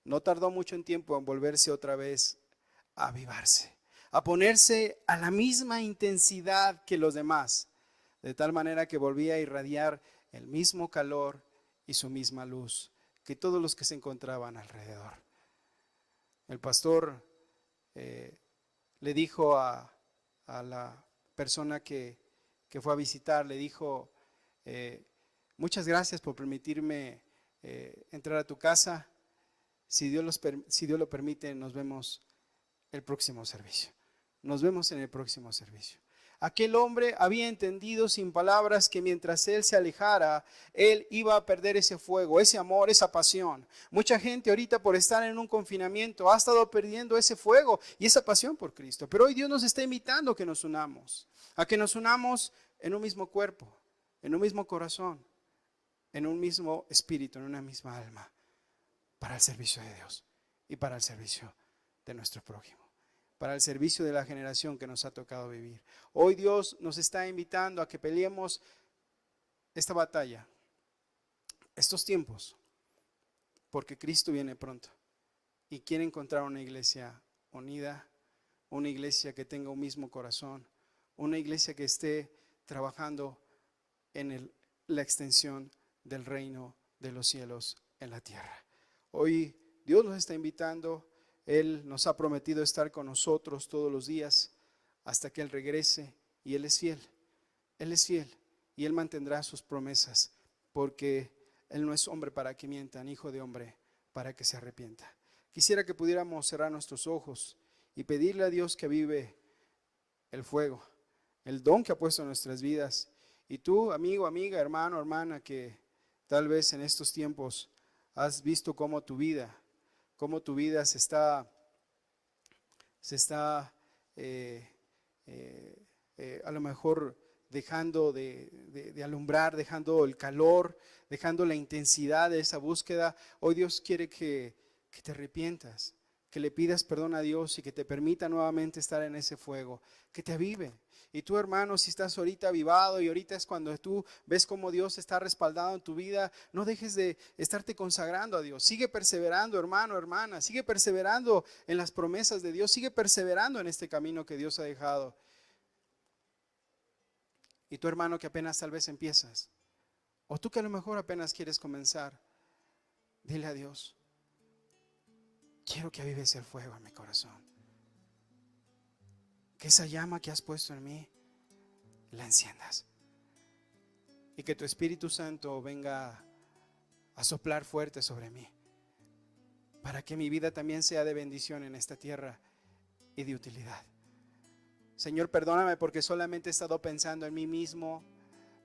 no tardó mucho en tiempo en volverse otra vez a avivarse, a ponerse a la misma intensidad que los demás, de tal manera que volvía a irradiar el mismo calor y su misma luz que todos los que se encontraban alrededor. El pastor le dijo a la persona que fue a visitar, le dijo: muchas gracias por permitirme entrar a tu casa. Si Dios lo permite, nos vemos el próximo servicio. Nos vemos en el próximo servicio. Aquel hombre había entendido sin palabras que mientras él se alejara, él iba a perder ese fuego, ese amor, esa pasión. Mucha gente ahorita, por estar en un confinamiento, ha estado perdiendo ese fuego y esa pasión por Cristo. Pero hoy Dios nos está invitando a que nos unamos en un mismo cuerpo, en un mismo corazón, en un mismo espíritu, en una misma alma, para el servicio de Dios y para el servicio de nuestro prójimo, para el servicio de la generación que nos ha tocado vivir. Hoy Dios nos está invitando a que peleemos esta batalla, estos tiempos, porque Cristo viene pronto y quiere encontrar una iglesia unida, una iglesia que tenga un mismo corazón, una iglesia que esté trabajando en la extensión del reino de los cielos en la tierra. Hoy Dios nos está invitando. Él nos ha prometido estar con nosotros todos los días hasta que Él regrese, y Él es fiel. Él es fiel y Él mantendrá sus promesas, porque Él no es hombre para que mienta, ni hijo de hombre para que se arrepienta. Quisiera que pudiéramos cerrar nuestros ojos y pedirle a Dios que avive el fuego, el don que ha puesto en nuestras vidas. Y tú, amigo, amiga, hermano, hermana, que tal vez en estos tiempos has visto cómo tu vida se está a lo mejor dejando de alumbrar, dejando el calor, dejando la intensidad de esa búsqueda. Hoy Dios quiere que te arrepientas, que le pidas perdón a Dios y que te permita nuevamente estar en ese fuego, que te avive. Y tú, hermano, si estás ahorita avivado y ahorita es cuando tú ves cómo Dios está respaldado en tu vida, no dejes de estarte consagrando a Dios. Sigue perseverando, hermano, hermana. Sigue perseverando en las promesas de Dios. Sigue perseverando en este camino que Dios ha dejado. Y tú, hermano, que apenas tal vez empiezas, o tú que a lo mejor apenas quieres comenzar, dile a Dios: quiero que avives el fuego en mi corazón. Que esa llama que has puesto en mí la enciendas. Y que tu Espíritu Santo venga a soplar fuerte sobre mí, para que mi vida también sea de bendición en esta tierra y de utilidad. Señor, perdóname porque solamente he estado pensando en mí mismo.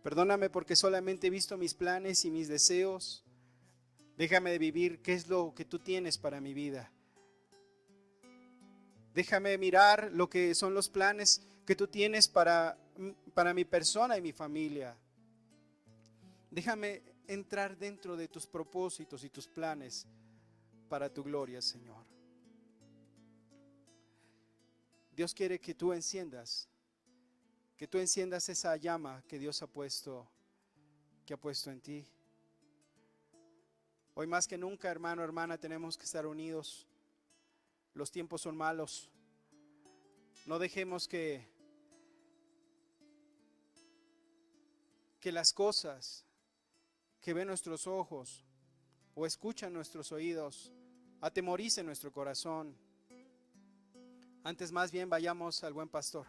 Perdóname porque solamente he visto mis planes y mis deseos. Déjame de vivir qué es lo que tú tienes para mi vida. Déjame mirar lo que son los planes que tú tienes para mi persona y mi familia. Déjame entrar dentro de tus propósitos y tus planes para tu gloria, Señor. Dios quiere que tú enciendas esa llama que Dios ha puesto en ti. Hoy más que nunca, hermano, hermana, tenemos que estar unidos. Los tiempos son malos. No dejemos que las cosas que ven nuestros ojos o escuchan nuestros oídos atemoricen nuestro corazón. Antes más bien vayamos al buen pastor,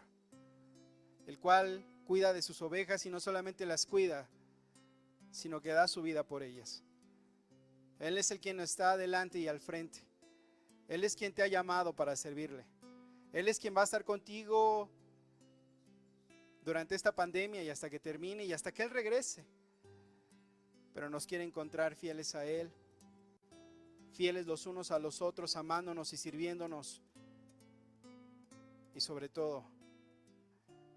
el cual cuida de sus ovejas y no solamente las cuida, sino que da su vida por ellas. Él es el quien está adelante y al frente. Él es quien te ha llamado para servirle. Él es quien va a estar contigo durante esta pandemia y hasta que termine y hasta que Él regrese. Pero nos quiere encontrar fieles a Él, fieles los unos a los otros, amándonos y sirviéndonos. Y sobre todo,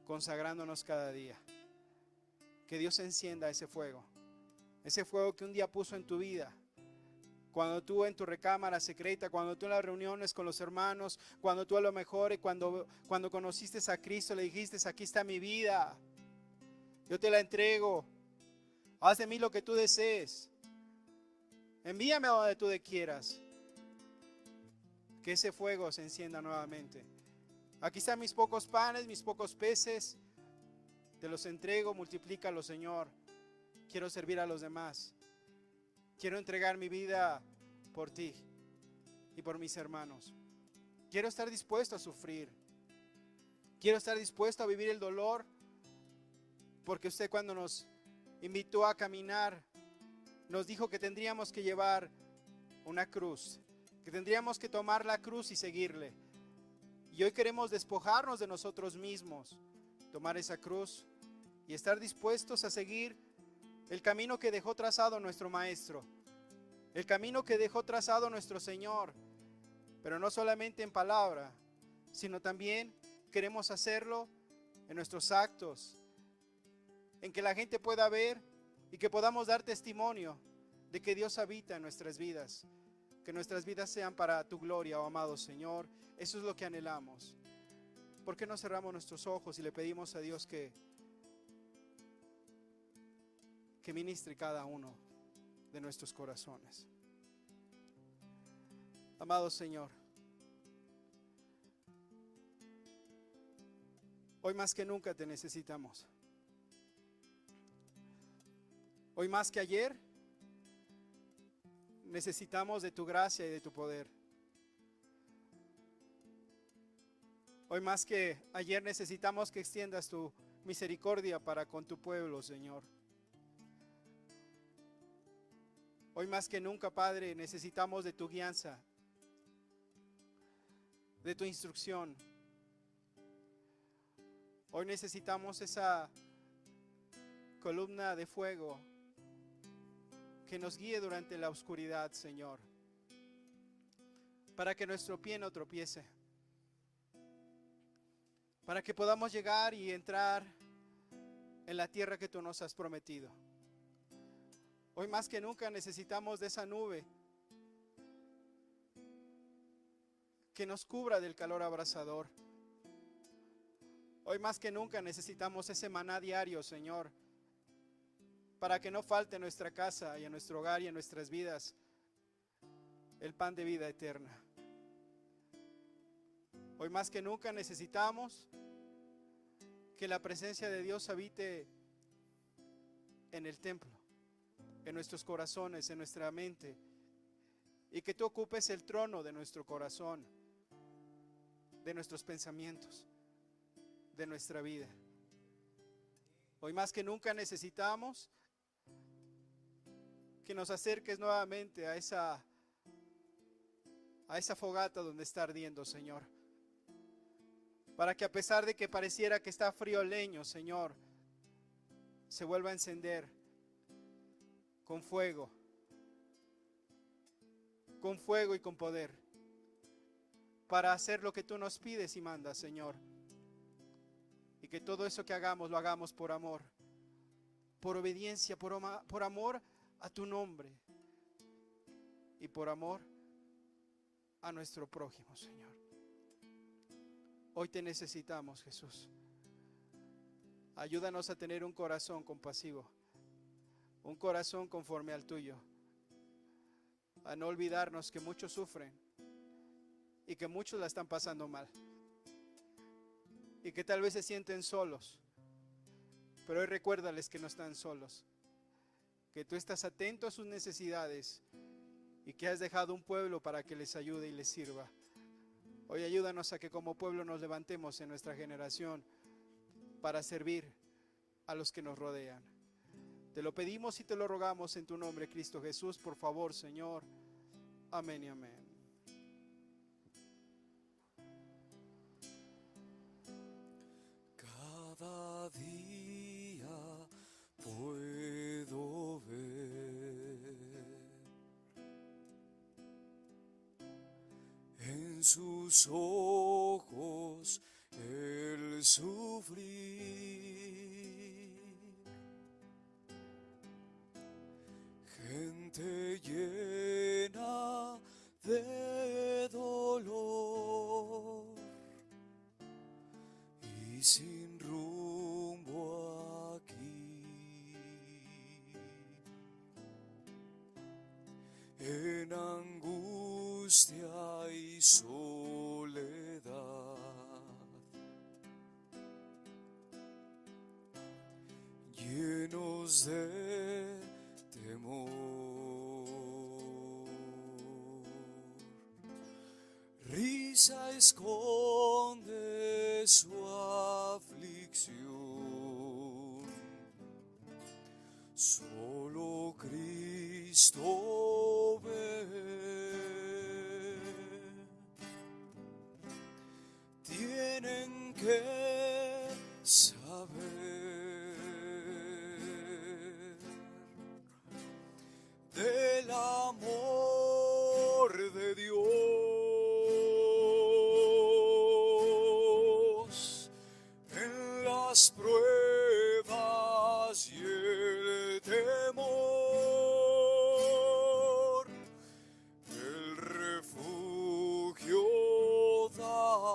consagrándonos cada día. Que Dios encienda ese fuego que un día puso en tu vida. Cuando tú en tu recámara secreta, cuando tú en las reuniones con los hermanos, cuando tú a lo mejor cuando conociste a Cristo le dijiste: aquí está mi vida, yo te la entrego, haz de mí lo que tú desees, envíame a donde tú quieras. Que ese fuego se encienda nuevamente. Aquí están mis pocos panes, mis pocos peces, te los entrego, multiplícalos, Señor. Quiero servir a los demás. Quiero entregar mi vida por ti y por mis hermanos. Quiero estar dispuesto a sufrir. Quiero estar dispuesto a vivir el dolor, porque usted, cuando nos invitó a caminar, nos dijo que tendríamos que llevar una cruz, que tendríamos que tomar la cruz y seguirle. Y hoy queremos despojarnos de nosotros mismos, tomar esa cruz y estar dispuestos a seguir el camino que dejó trazado nuestro Maestro, el camino que dejó trazado nuestro Señor. Pero no solamente en palabra, sino también queremos hacerlo en nuestros actos, en que la gente pueda ver y que podamos dar testimonio de que Dios habita en nuestras vidas, que nuestras vidas sean para tu gloria, oh amado Señor. Eso es lo que anhelamos. ¿Por qué no cerramos nuestros ojos y le pedimos a Dios que ministre cada uno de nuestros corazones? Amado Señor, hoy más que nunca te necesitamos. Hoy más que ayer necesitamos de tu gracia y de tu poder. Hoy más que ayer necesitamos que extiendas tu misericordia para con tu pueblo, Señor. Hoy más que nunca, Padre, necesitamos de tu guianza, de tu instrucción. Hoy necesitamos esa columna de fuego que nos guíe durante la oscuridad, Señor, para que nuestro pie no tropiece, para que podamos llegar y entrar en la tierra que tú nos has prometido. Hoy más que nunca necesitamos de esa nube que nos cubra del calor abrasador. Hoy más que nunca necesitamos ese maná diario, Señor, para que no falte en nuestra casa y en nuestro hogar y en nuestras vidas el pan de vida eterna. Hoy más que nunca necesitamos que la presencia de Dios habite en el templo, en nuestros corazones, en nuestra mente, y que tú ocupes el trono de nuestro corazón, de nuestros pensamientos, de nuestra vida. Hoy más que nunca necesitamos que nos acerques nuevamente a esa fogata donde está ardiendo, Señor, para que a pesar de que pareciera que está frío el leño, Señor, se vuelva a encender con fuego y con poder, para hacer lo que tú nos pides y mandas, Señor. Y que todo eso que hagamos, lo hagamos por amor, por obediencia, por amor a tu nombre y por amor a nuestro prójimo, Señor. Hoy te necesitamos, Jesús. Ayúdanos a tener un corazón compasivo, un corazón conforme al tuyo, a no olvidarnos que muchos sufren y que muchos la están pasando mal y que tal vez se sienten solos, pero hoy recuérdales que no están solos, que tú estás atento a sus necesidades y que has dejado un pueblo para que les ayude y les sirva. Hoy ayúdanos a que como pueblo nos levantemos en nuestra generación para servir a los que nos rodean. Te lo pedimos y te lo rogamos en tu nombre, Cristo Jesús, por favor, Señor. Amén y amén. Cada día puedo ver en sus ojos el sufrir, gente llena de dolor y sin rumbo aquí, en angustia y soledad, llenos de temor. Risa esconde su aflicción, solo Cristo ve. Tienen que saber del amor de Dios en las pruebas y el temor, el refugio da.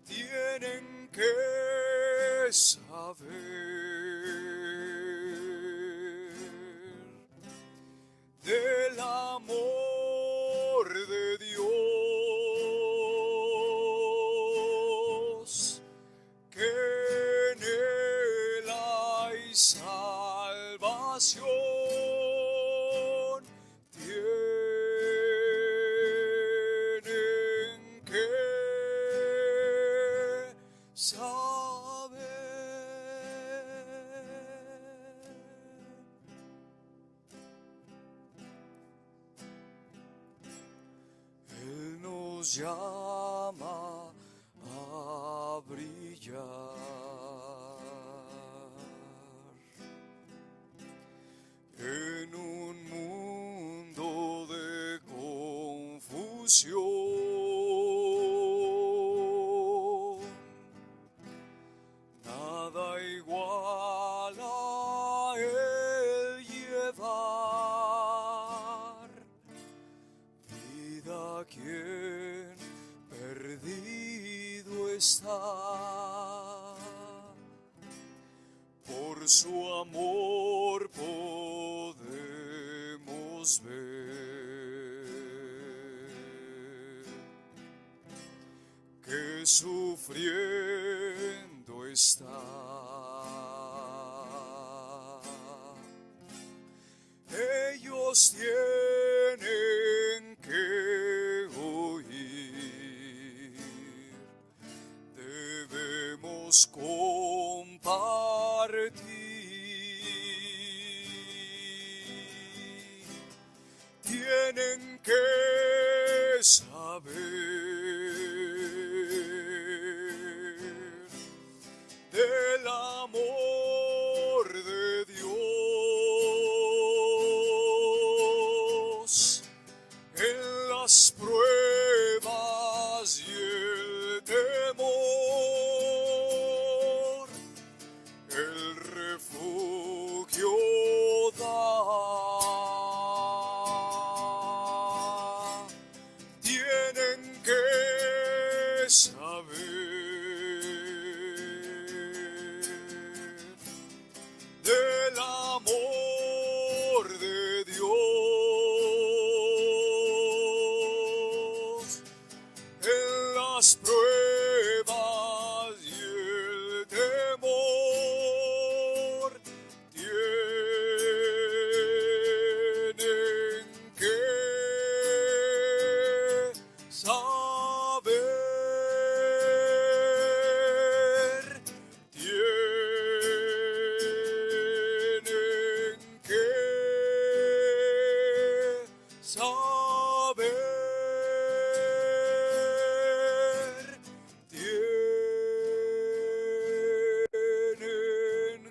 Tienen que saber del amor de Dios, que en él hay salvación. Tienen que saber. Él nos llama en un mundo de confusión. Nada igual a él llevar vida a quien perdido está. Por su amor podemos ver que sufriendo está. Ellos tienen que oír, debemos compartir. Tienen que saber del amor de Dios en las pruebas y el temor. El refugio da. Tienen que saber del amor de Dios en las pruebas y el temor. Tienen que saber, tienen que saber, tienen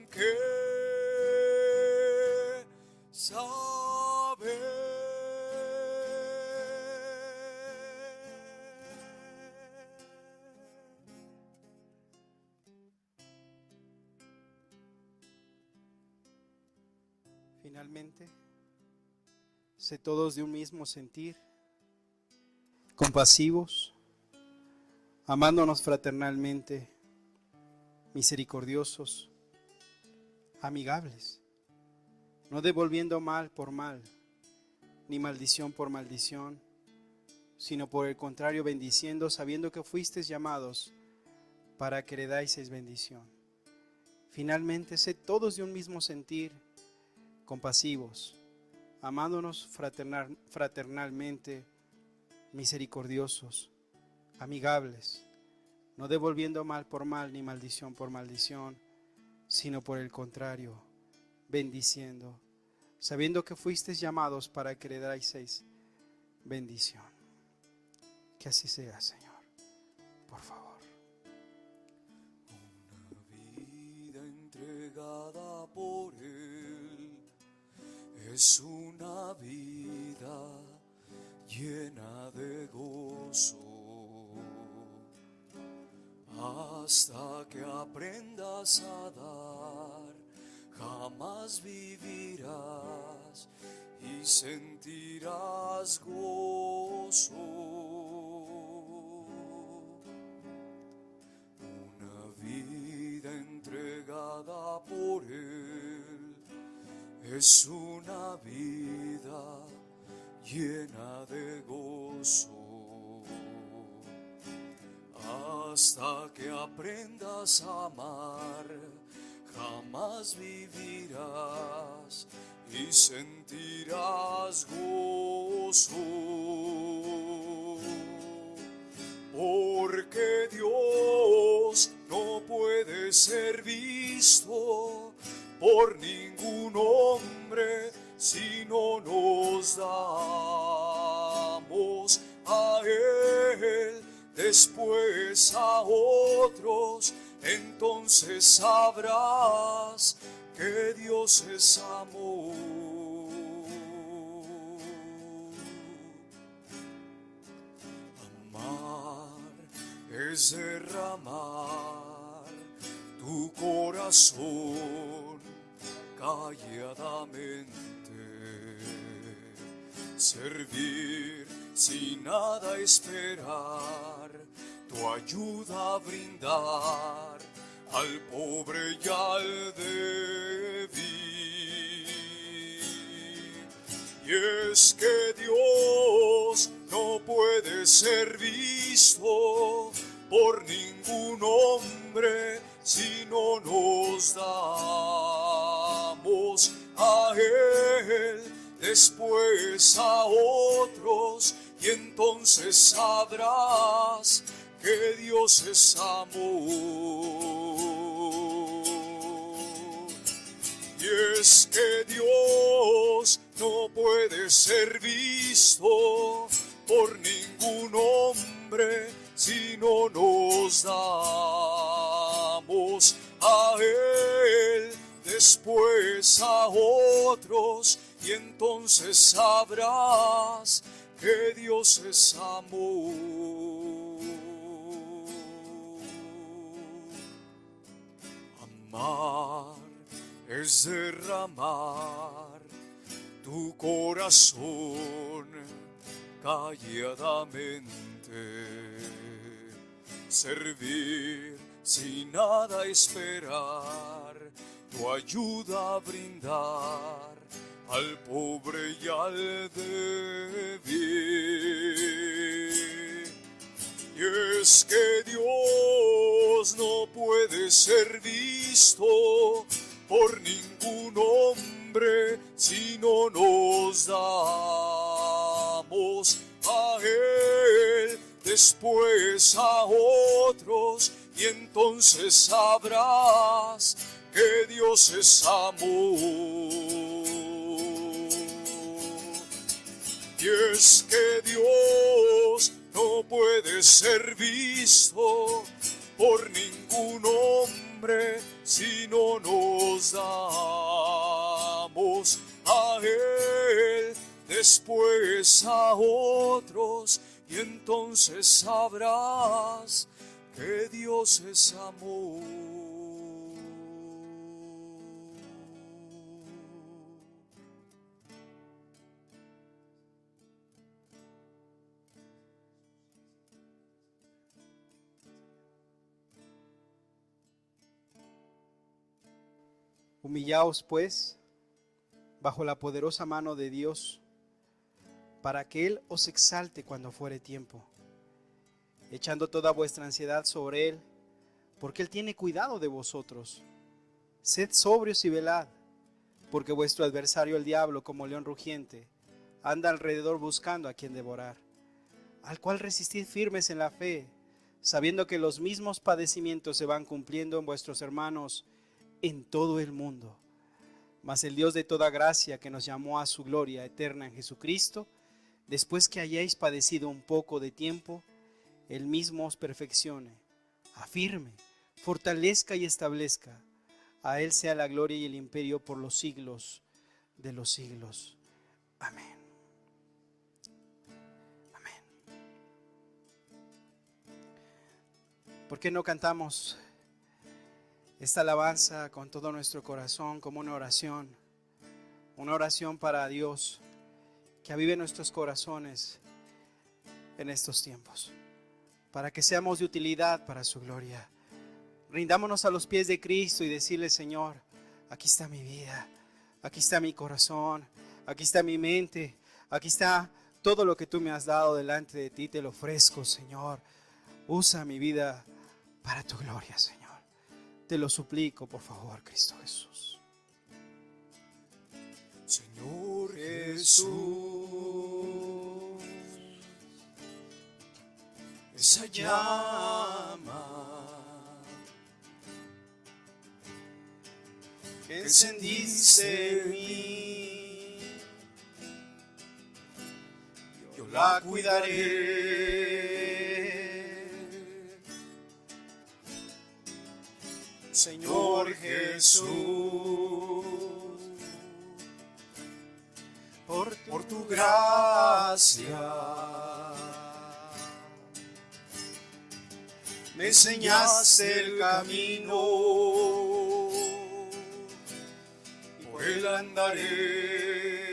que Finalmente, sé todos de un mismo sentir, compasivos, amándonos fraternalmente, misericordiosos, amigables, no devolviendo mal por mal, ni maldición por maldición, sino por el contrario bendiciendo, sabiendo que fuisteis llamados para que heredáis bendición. Finalmente, sé todos de un mismo sentir, compasivos, amándonos fraternalmente, misericordiosos, amigables, no devolviendo mal por mal ni maldición por maldición, sino por el contrario, bendiciendo, sabiendo que fuisteis llamados para que heredáis bendición. Que así sea, Señor, por favor. Una vida entregada por Él es una vida llena de gozo. Hasta que aprendas a dar, jamás vivirás y sentirás gozo. Una vida entregada por Él es una vida llena de gozo. Hasta que aprendas a amar, jamás vivirás y sentirás gozo. Porque Dios no puede ser visto por ningún hombre si no nos damos a Él, después a otros, entonces sabrás que Dios es amor. Amar es derramar tu corazón calladamente, servir sin nada esperar, tu ayuda brindar al pobre y al débil. Y es que Dios no puede ser visto por ningún hombre si no nos damos a Él, después a otros, y entonces sabrás que Dios es amor. Y es que Dios no puede ser visto por ningún hombre si no nos damos a Él, después a otros, y entonces sabrás que Dios es amor. Amar es derramar tu corazón calladamente, servir sin nada esperar, tu ayuda brindar al pobre y al débil. Y es que Dios no puede ser visto por ningún hombre si no nos damos a Él, después a otros, y entonces sabrás que Dios es amor. Y es que Dios no puede ser visto por ningún hombre si no nos damos a Él, después a otros, y entonces sabrás que Dios es amor. Humillaos, pues, bajo la poderosa mano de Dios, para que Él os exalte cuando fuere tiempo, echando toda vuestra ansiedad sobre Él, porque Él tiene cuidado de vosotros. Sed sobrios y velad, porque vuestro adversario el diablo, como león rugiente, anda alrededor buscando a quien devorar, al cual resistid firmes en la fe, sabiendo que los mismos padecimientos se van cumpliendo en vuestros hermanos en todo el mundo. Mas el Dios de toda gracia, que nos llamó a su gloria eterna en Jesucristo, después que hayáis padecido un poco de tiempo, Él mismo os perfeccione, afirme, fortalezca y establezca. A Él sea la gloria y el imperio por los siglos de los siglos. Amén. Amén. ¿Por qué no cantamos esta alabanza con todo nuestro corazón como una oración para Dios que avive nuestros corazones en estos tiempos, para que seamos de utilidad para su gloria? Rindámonos a los pies de Cristo y decirle: Señor, aquí está mi vida, aquí está mi corazón, aquí está mi mente, aquí está todo lo que tú me has dado delante de ti, te lo ofrezco, Señor. Usa mi vida para tu gloria, Señor. Te lo suplico, por favor, Cristo Jesús. Señor Jesús, esa llama que encendiste en mí, yo la cuidaré. Señor Jesús, por tu gracia me enseñaste el camino, y por él andaré.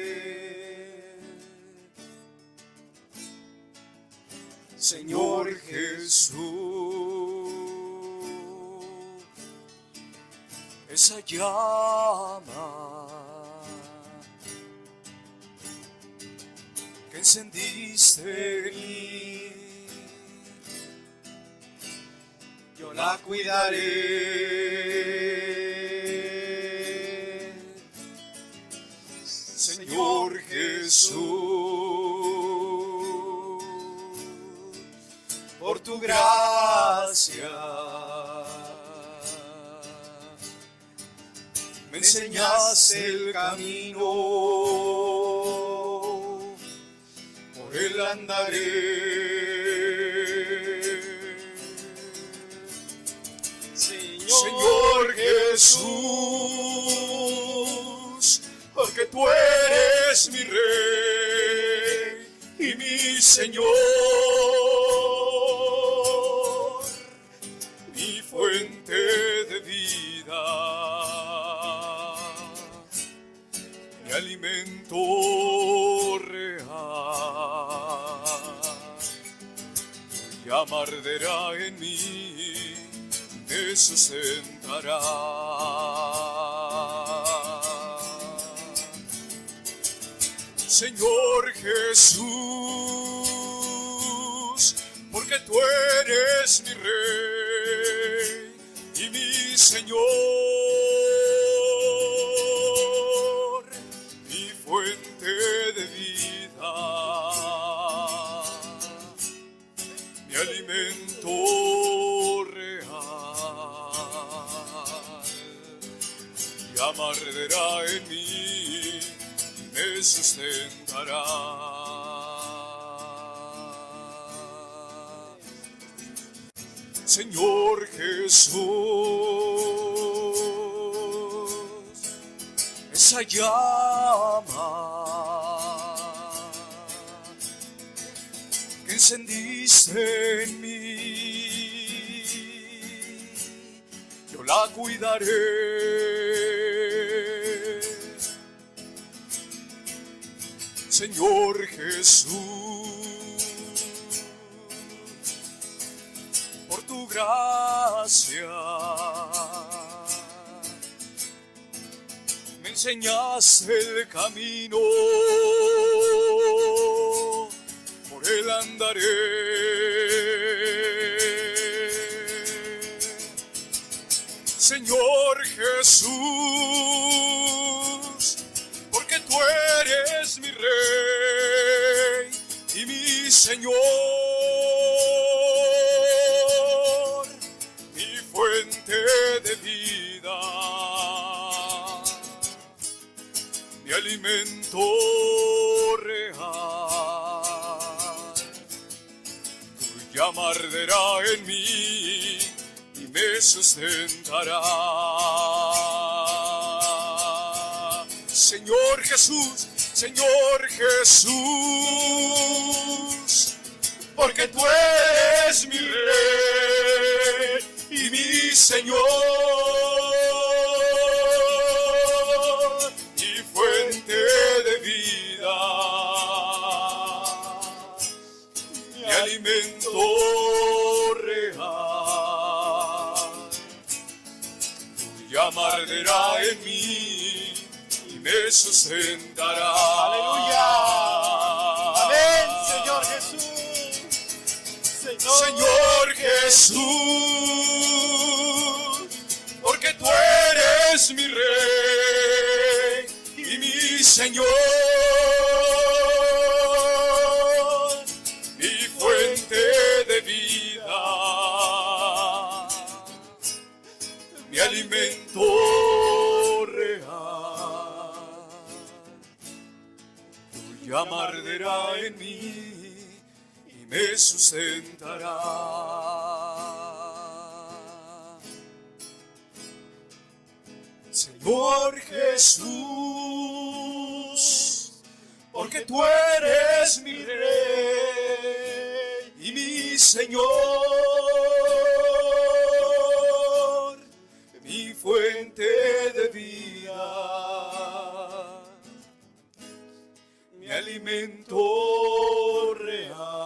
Señor Jesús, esa llama que encendiste en mí, yo la cuidaré. Señor Jesús, por tu gracia me enseñaste el camino, por él andaré. Señor Jesús, porque tú eres mi Rey y mi Señor, mi fuente de vida, mi alimento real. Tu llama arderá en mí, me sustentará. Señor Jesús, porque tú eres mi Rey y mi Señor, mi fuente de vida, mi alimento real. Llama arderá en mí, me sustentará. Señor Jesús, esa llama que encendiste en mí, yo la cuidaré. Señor Jesús, por tu gracia me enseñaste el camino, por él andaré. Señor Jesús, porque tú eres mi Rey y mi Señor, mi fuente de vida, mi alimento real. Tu llama arderá en mí y me sustentará. Señor Jesús, Señor Jesús, porque tú eres mi Rey y mi Señor, mi fuente de vida, mi alimento real. Tu llama arderá en mí, me sustentará. Aleluya. Amén, Señor Jesús. Señor Jesús, porque tú eres mi Rey y mi Señor, mi fuente de vida, mi alimento real. Tu llama arderá en mí y me sustentará. por Jesús, porque tú eres mi Rey y mi Señor, mi fuente de vida, mi alimento real.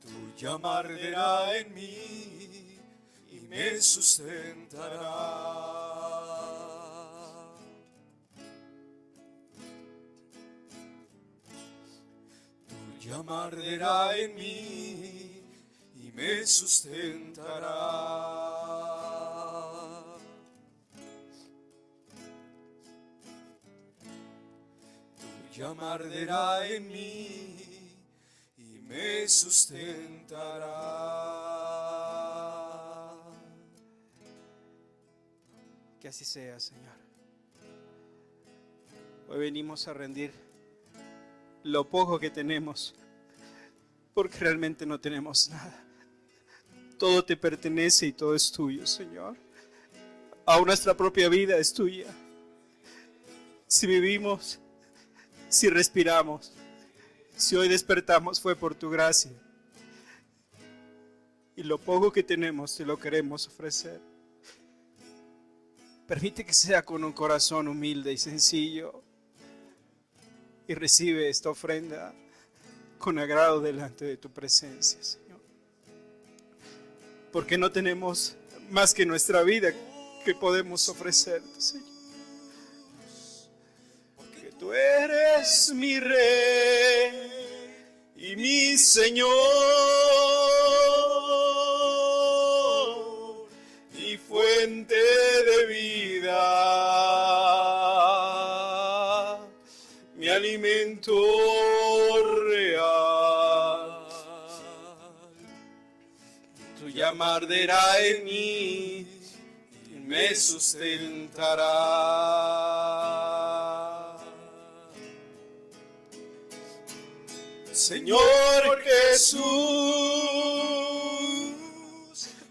Tu llamar arderá en mí y me sustentará. Tu llama arderá en mí y me sustentará. Tu llama arderá en mí y me sustentará. Que así sea, Señor. Hoy venimos a rendir lo poco que tenemos, porque realmente no tenemos nada. Todo te pertenece y todo es tuyo, Señor. Aún nuestra propia vida es tuya. Si vivimos, si respiramos, si hoy despertamos, fue por tu gracia. Y lo poco que tenemos te lo queremos ofrecer. Permite que sea con un corazón humilde y sencillo. Y recibe esta ofrenda con agrado delante de tu presencia, Señor. Porque no tenemos más que nuestra vida que podemos ofrecerte, Señor. Porque tú eres mi Rey y mi Señor, mi fuente de vida, mi alimento real. Tu llama arderá en mí y me sustentará. Señor Jesús,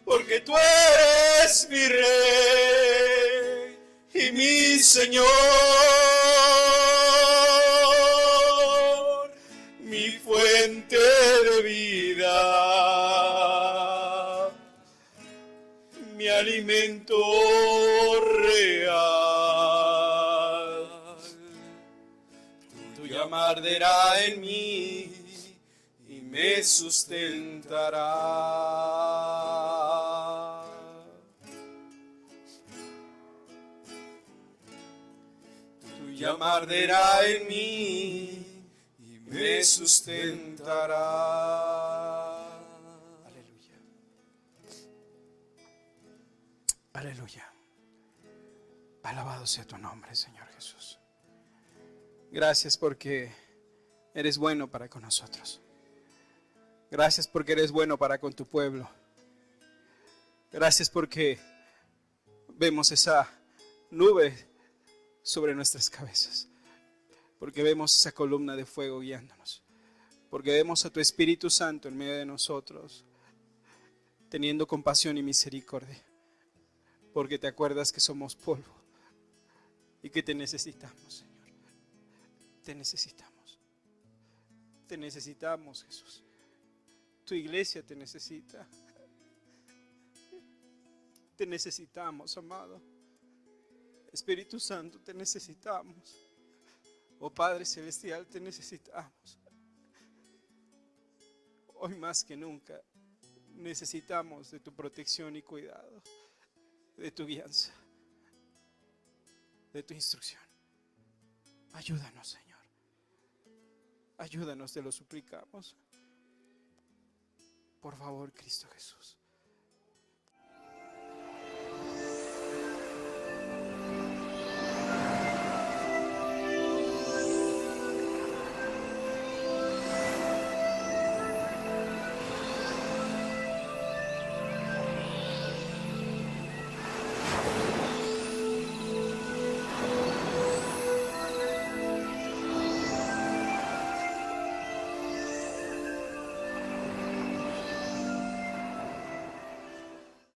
porque tú eres mi Rey y mi Señor, mi fuente de vida, mi alimento real. Tu llama arderá en mí y me sustentará. Tu llama arderá en mí y me sustentará. Aleluya. Aleluya. Alabado sea tu nombre, Señor Jesús. Gracias porque eres bueno para con nosotros. Gracias porque eres bueno para con tu pueblo. Gracias porque vemos esa nube sobre nuestras cabezas. Porque vemos esa columna de fuego guiándonos. Porque vemos a tu Espíritu Santo en medio de nosotros, teniendo compasión y misericordia. Porque te acuerdas que somos polvo y que te necesitamos, Señor. Te necesitamos. Te necesitamos, Jesús. Tu iglesia te necesita. Te necesitamos, amado. Espíritu Santo, te necesitamos. Oh Padre Celestial, te necesitamos. Hoy más que nunca necesitamos de tu protección y cuidado, de tu guianza, de tu instrucción. Ayúdanos, Señor. Ayúdanos, te lo suplicamos. Por favor, Cristo Jesús.